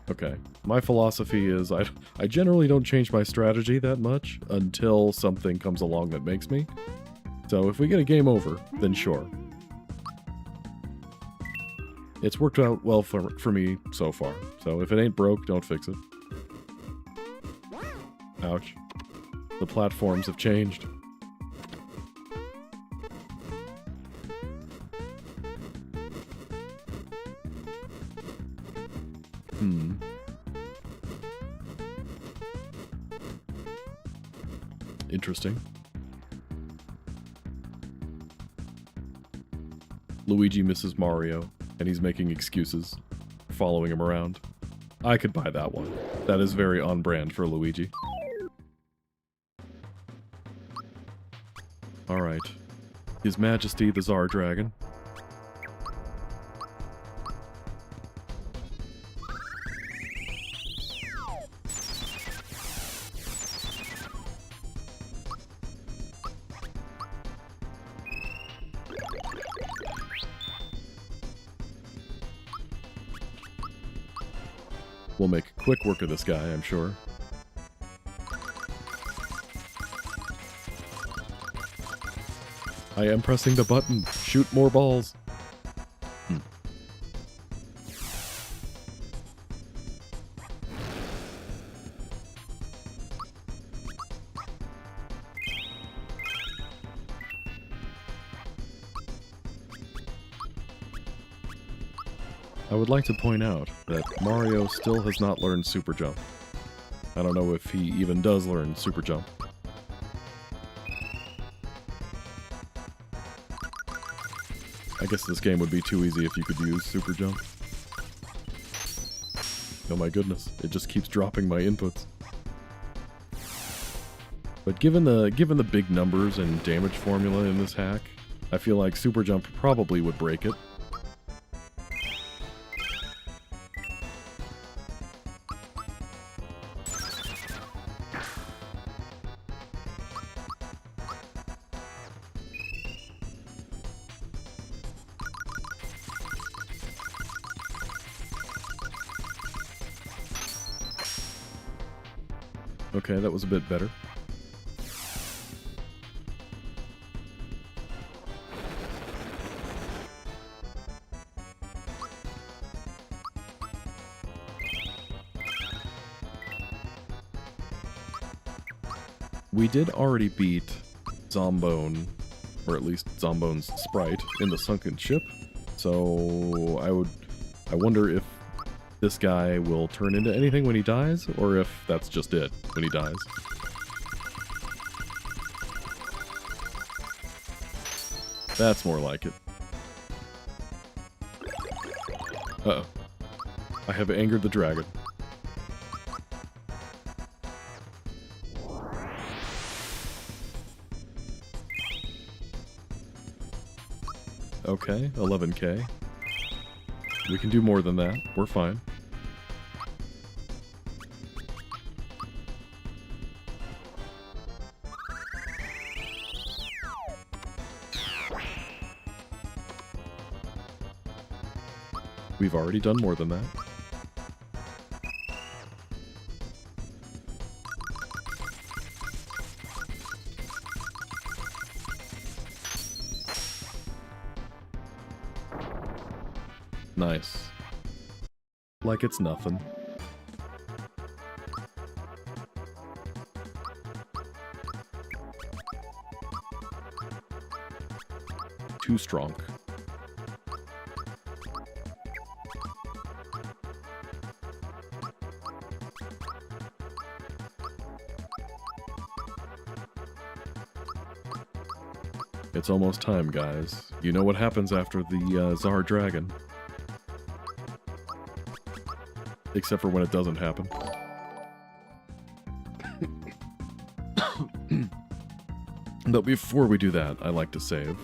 Okay. My philosophy is I generally don't change my strategy that much until something comes along that makes me. So if we get a game over, then sure. It's worked out well for me so far. So if it ain't broke, don't fix it. Ouch. The platforms have changed. Interesting. Luigi misses Mario, and he's making excuses, following him around. I could buy that one. That is very on brand for Luigi. Alright. His Majesty the Tsar Dragon. We'll make quick work of this guy, I'm sure. I am pressing the button. Shoot more balls. I would like to point out that Mario still has not learned Super Jump. I don't know if he even does learn Super Jump. I guess this game would be too easy if you could use Super Jump. Oh my goodness, it just keeps dropping my inputs. But given the big numbers and damage formula in this hack, I feel like Super Jump probably would break it. Okay, that was a bit better. We did already beat Zombone, or at least Zombone's sprite, in the sunken ship, so I wonder if this guy will turn into anything when he dies, or if that's just it when he dies. That's more like it. Uh-oh. I have angered the dragon. Okay, 11k. We can do more than that. We're fine. We've already done more than that. Nice. Like it's nothing. Too strong. It's almost time, guys. You know what happens after the Tsar Dragon. Except for when it doesn't happen. But before we do that, I like to save.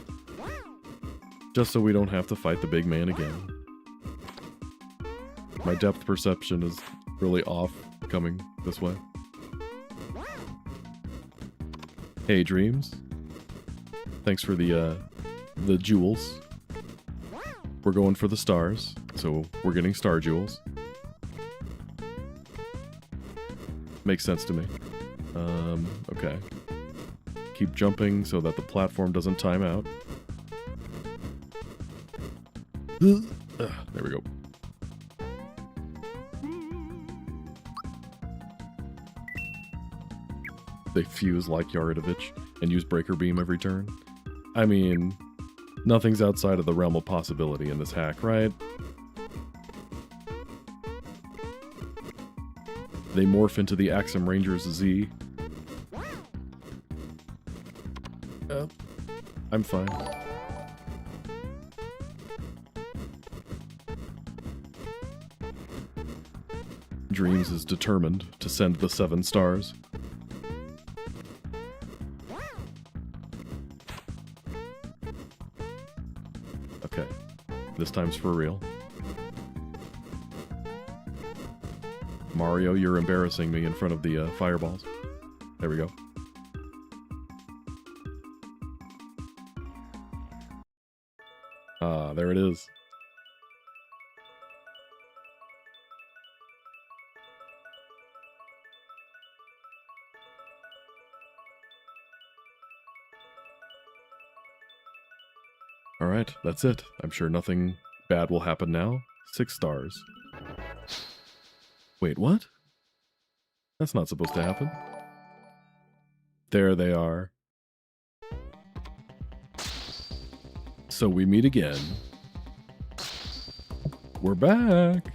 Just so we don't have to fight the big man again. My depth perception is really off coming this way. Hey, Dreams. Thanks for the jewels. We're going for the stars, so we're getting star jewels. Makes sense to me. Okay. Keep jumping so that the platform doesn't time out. There we go. They fuse like Yaridovich and use Breaker Beam every turn. I mean, nothing's outside of the realm of possibility in this hack, right? They morph into the Axem Rangers Z. I'm fine. Dreams is determined to send the 7 stars. Okay, this time's for real. Mario, you're embarrassing me in front of the fireballs. There we go. Ah, there it is. Alright, that's it. I'm sure nothing bad will happen now. 6 stars. Wait, what? That's not supposed to happen. There they are. So we meet again. We're back!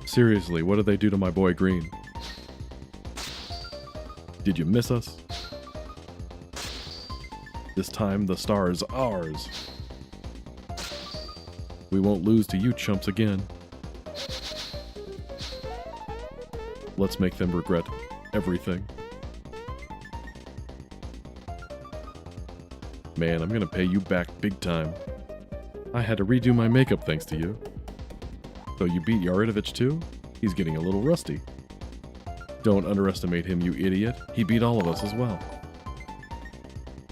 Seriously, what did they do to my boy Green? Did you miss us? This time the star is ours. We won't lose to you chumps again. Let's make them regret everything. Man, I'm gonna pay you back big time. I had to redo my makeup thanks to you. So you beat Yaridovich too? He's getting a little rusty. Don't underestimate him, you idiot. He beat all of us as well.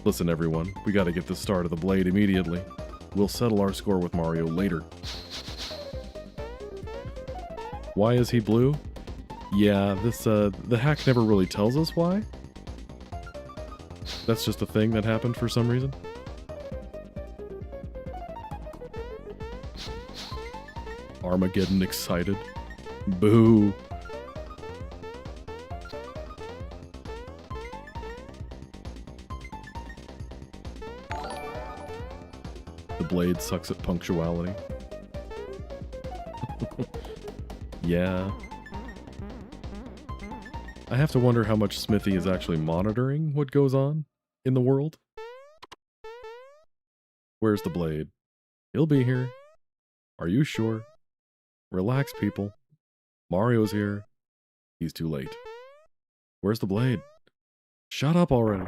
Listen everyone, we gotta get the star to the blade immediately. We'll settle our score with Mario later. Why is he blue? Yeah, the hack never really tells us why. That's just a thing that happened for some reason. Armageddon excited. Boo. The blade sucks at punctuality. Yeah. I have to wonder how much Smithy is actually monitoring what goes on in the world. Where's the blade? He'll be here. Are you sure? Relax, people. Mario's here. He's too late. Where's the blade? Shut up already.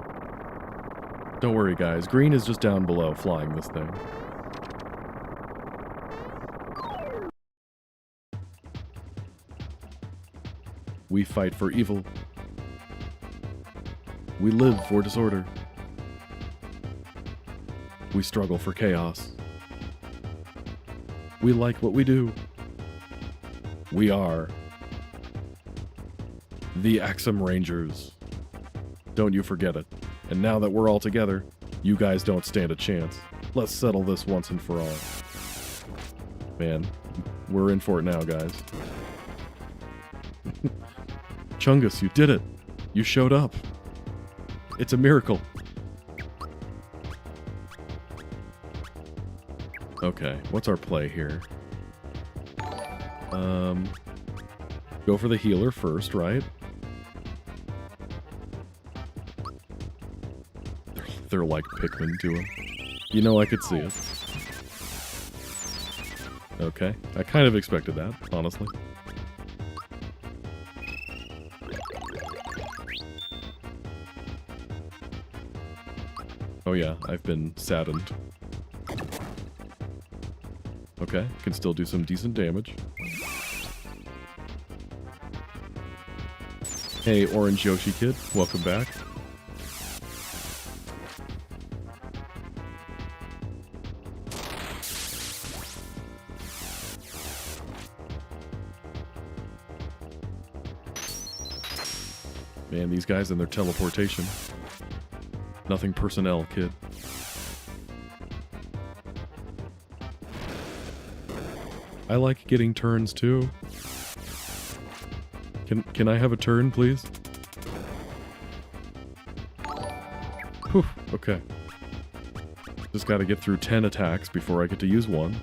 Don't worry, guys. Green is just down below flying this thing. We fight for evil. We live for disorder. We struggle for chaos. We like what we do. We are the Axem Rangers. Don't you forget it. And now that we're all together, you guys don't stand a chance. Let's settle this once and for all. Man, we're in for it now, guys. Chungus, you did it. You showed up. It's a miracle. Okay, what's our play here? Go for the healer first, right? They're like Pikmin to him. You know, I could see it. Okay, I kind of expected that, honestly. Oh yeah, I've been saddened. Okay, can still do some decent damage. Hey, Orange Yoshi Kid, welcome back. Man, these guys and their teleportation. Nothing personnel, kid. I like getting turns too. Can I have a turn, please? Whew, okay. Just gotta get through 10 attacks before I get to use one.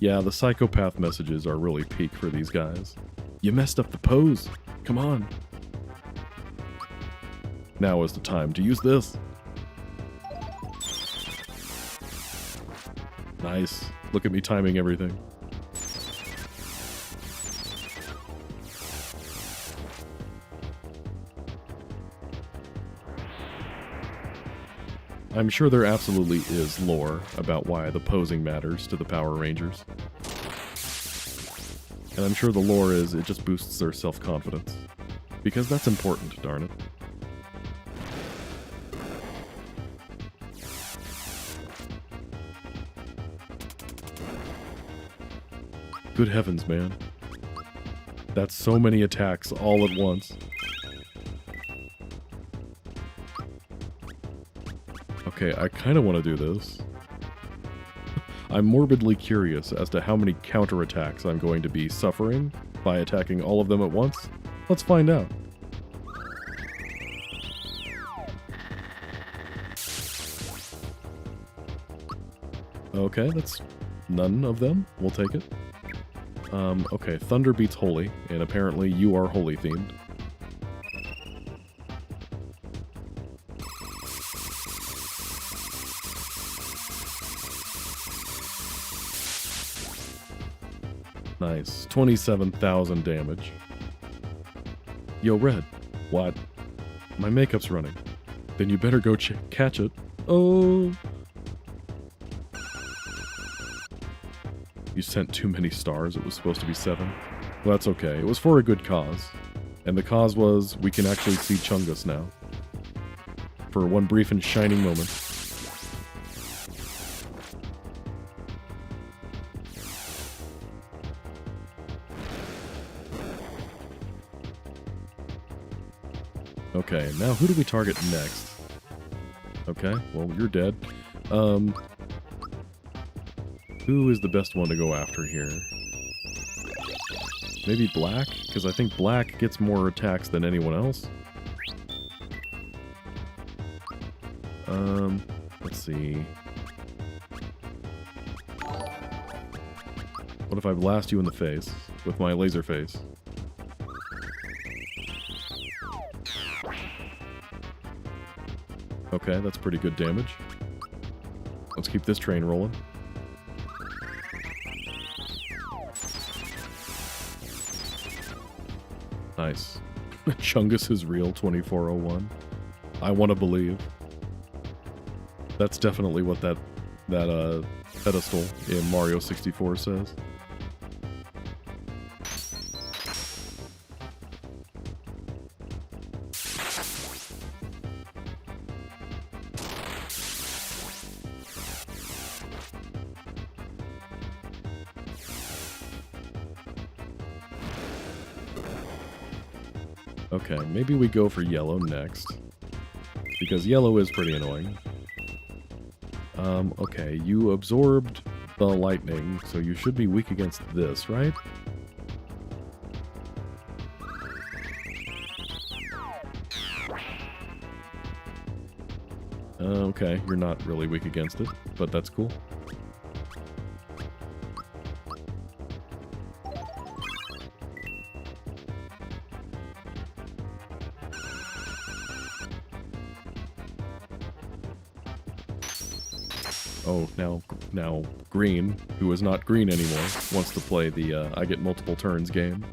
Yeah, the psychopath messages are really peak for these guys. You messed up the pose. Come on. Now is the time to use this. Nice. Look at me timing everything. I'm sure there absolutely is lore about why the posing matters to the Power Rangers. And I'm sure the lore is it just boosts their self-confidence. Because that's important, darn it. Good heavens, man. That's so many attacks all at once. Okay, I kind of want to do this. I'm morbidly curious as to how many counterattacks I'm going to be suffering by attacking all of them at once. Let's find out. Okay, that's none of them. We'll take it. Okay, Thunder beats Holy, and apparently you are Holy themed. Nice. 27,000 damage. Yo, Red. What? My makeup's running. Then you better go catch it. Oh. You sent too many stars. It was supposed to be 7. Well, that's okay. It was for a good cause. And the cause was we can actually see Chungus now. For one brief and shining moment. Okay, now who do we target next? Okay, well, you're dead. Who is the best one to go after here? Maybe Black? Because I think Black gets more attacks than anyone else. Let's see. What if I blast you in the face with my laser face? Okay, that's pretty good damage. Let's keep this train rolling. Nice. Chungus is real, 2401. I want to believe. That's definitely what that pedestal in Mario 64 says. Okay, maybe we go for yellow next. Because yellow is pretty annoying. Okay, you absorbed the lightning, so you should be weak against this, right? Okay, you're not really weak against it, but that's cool. Oh, now Green, who is not green anymore, wants to play the I get multiple turns game.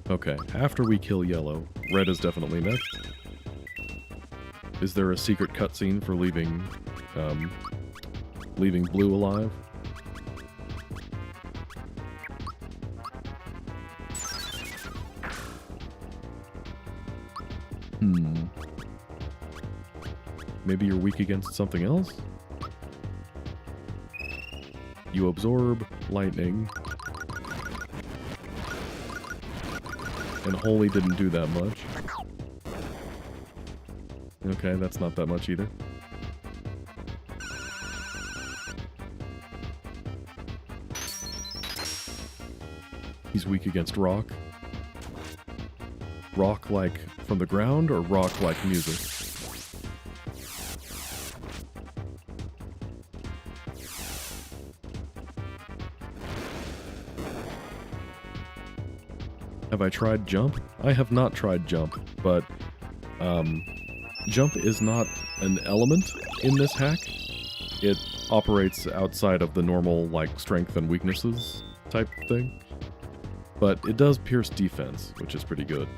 Okay, after we kill yellow, red is definitely next. Is there a secret cutscene for leaving blue alive? Maybe you're weak against something else? You absorb lightning. And holy didn't do that much. Okay, that's not that much either. He's weak against rock. Rock like from the ground or rock like music? Have I tried jump? I have not tried jump, but jump is not an element in this hack. It operates outside of the normal, like, strength and weaknesses type thing. But it does pierce defense, which is pretty good.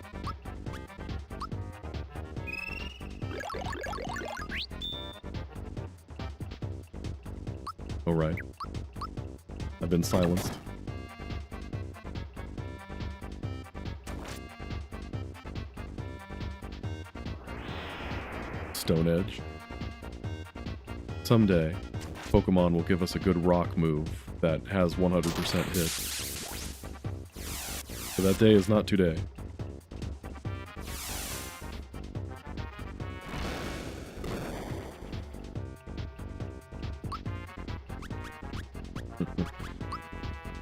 Alright. I've been silenced. Stone Edge. Someday, Pokemon will give us a good rock move that has 100% hit. But that day is not today.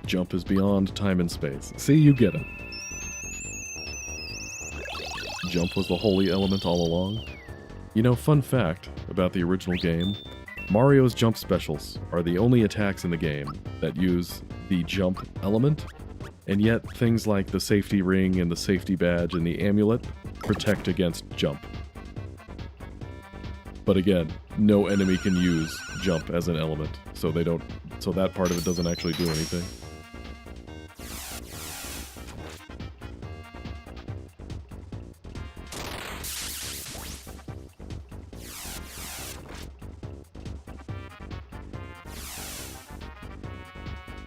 Jump is beyond time and space. See, you get it. Jump was the holy element all along. You know, fun fact about the original game, Mario's jump specials are the only attacks in the game that use the jump element, and yet things like the safety ring and the safety badge and the amulet protect against jump. But again, no enemy can use jump as an element, so that part of it doesn't actually do anything.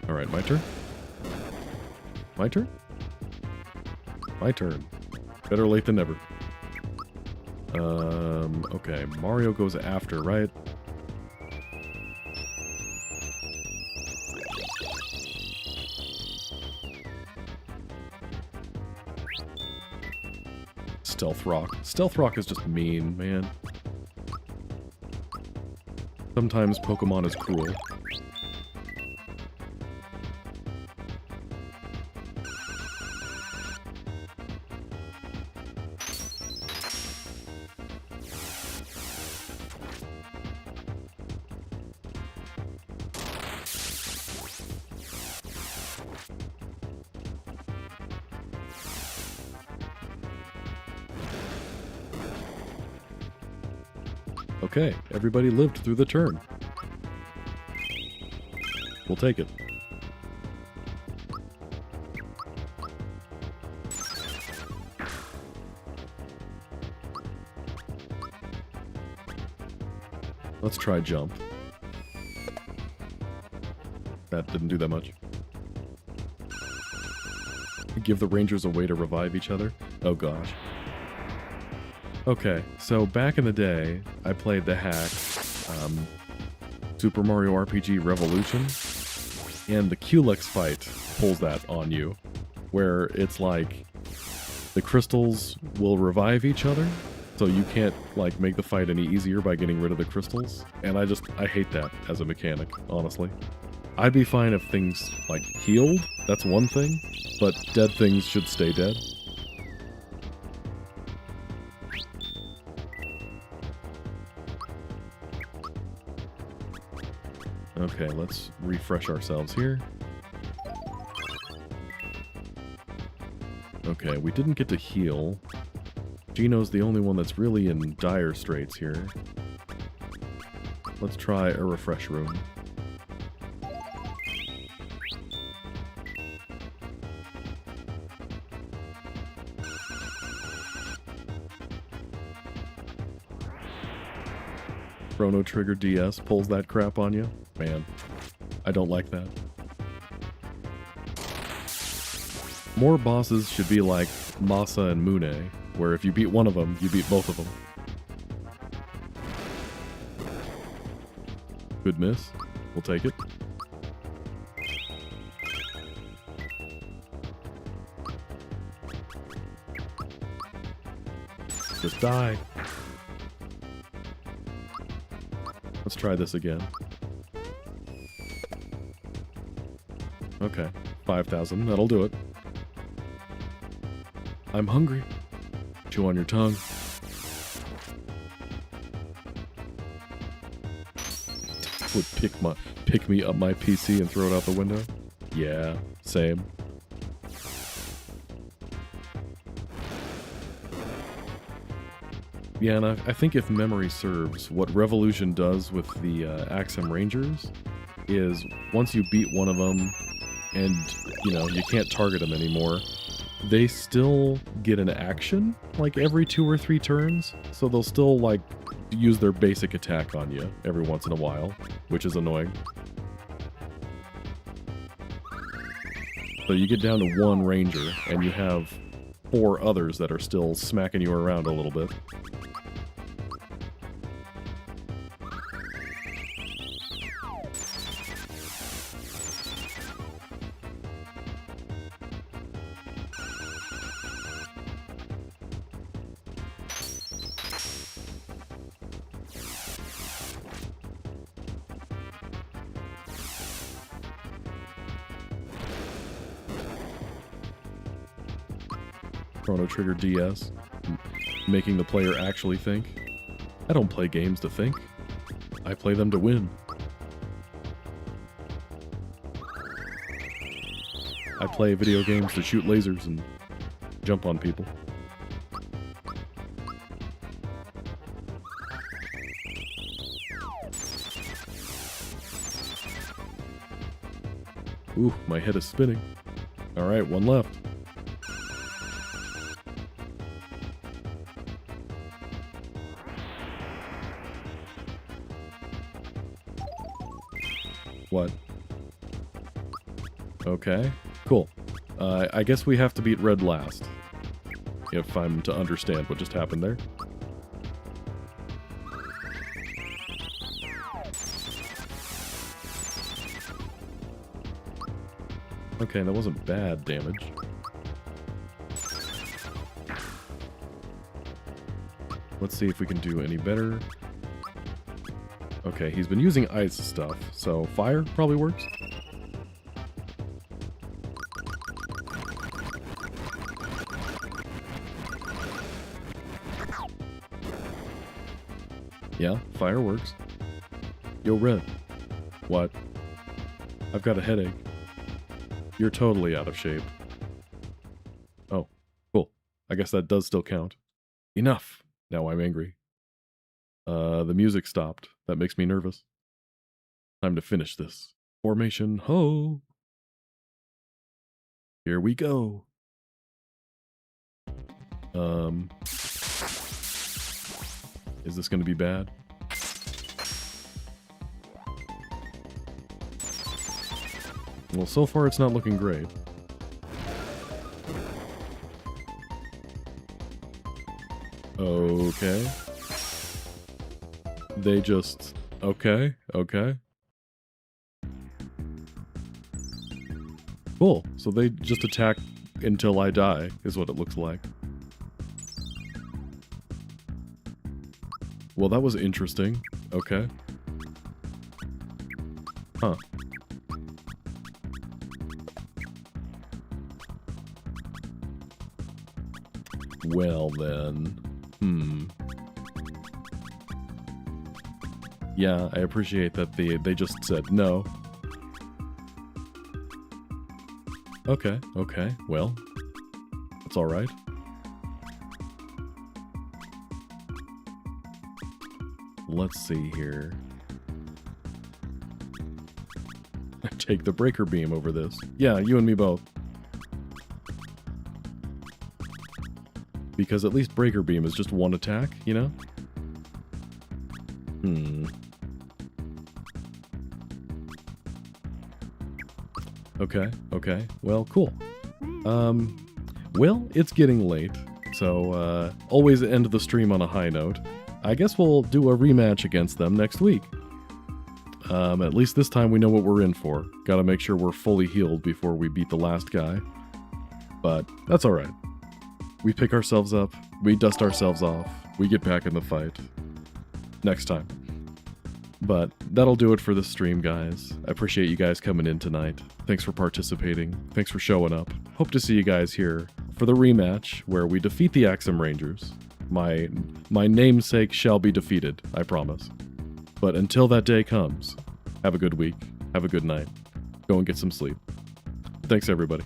Alright, my turn? My turn? My turn. Better late than never. Okay, Mario goes after, right? Stealth Rock. Stealth Rock is just mean, man. Sometimes Pokemon is cruel. Okay, everybody lived through the turn. We'll take it. Let's try jump. That didn't do that much. Give the Rangers a way to revive each other? Oh gosh. Okay, so back in the day, I played the hack, Super Mario RPG Revolution, and the Culex fight pulls that on you, where it's like, the crystals will revive each other, so you can't, like, make the fight any easier by getting rid of the crystals, and I hate that as a mechanic, honestly. I'd be fine if things, like, healed, that's one thing, but dead things should stay dead. Okay, let's refresh ourselves here. Okay, we didn't get to heal. Gino's the only one that's really in dire straits here. Let's try a refresh room. Chrono Trigger DS pulls that crap on you. Man, I don't like that. More bosses should be like Masa and Mune, where if you beat one of them, you beat both of them. Good miss. We'll take it. Just die. Let's try this again. Okay, 5,000. That'll do it. I'm hungry. Chew on your tongue. Would pick me up my PC and throw it out the window? Yeah, same. Yeah, and I think if memory serves, what Revolution does with the Axem Rangers is once you beat one of them and, you know, you can't target them anymore, they still get an action, like, every 2 or 3 turns. So they'll still, like, use their basic attack on you every once in a while, which is annoying. So you get down to 1 ranger, and you have 4 others that are still smacking you around a little bit. Chrono Trigger DS, making the player actually think. I don't play games to think. I play them to win. I play video games to shoot lasers and jump on people. Ooh, my head is spinning. Alright, 1 left. What? Okay, cool. I guess we have to beat red last, if I'm to understand what just happened there. Okay, that wasn't bad damage. Let's see if we can do any better. Okay, he's been using ice stuff, so fire probably works. Yeah, fire works. Yo, Red. What? I've got a headache. You're totally out of shape. Oh, cool. I guess that does still count. Enough. Now I'm angry. The music stopped. That makes me nervous. Time to finish this. Formation ho! Here we go. Is this going to be bad? Well, so far it's not looking great. Okay. They just... Okay, okay. Cool. So they just attack until I die, is what it looks like. Well, that was interesting. Okay. Huh. Well then. Yeah, I appreciate that they just said no. Okay, okay, well. That's alright. Let's see here. Take the breaker beam over this. Yeah, you and me both. Because at least breaker beam is just 1 attack, you know? Okay, okay. Well, cool. Well, it's getting late. So, always end the stream on a high note. I guess we'll do a rematch against them next week. At least this time we know what we're in for. Gotta make sure we're fully healed before we beat the last guy. But that's alright. We pick ourselves up, we dust ourselves off, we get back in the fight. Next time. But that'll do it for this stream, guys. I appreciate you guys coming in tonight. Thanks for participating. Thanks for showing up. Hope to see you guys here for the rematch where we defeat the Axem Rangers. My namesake shall be defeated, I promise. But until that day comes, have a good week, have a good night, go and get some sleep. Thanks, everybody.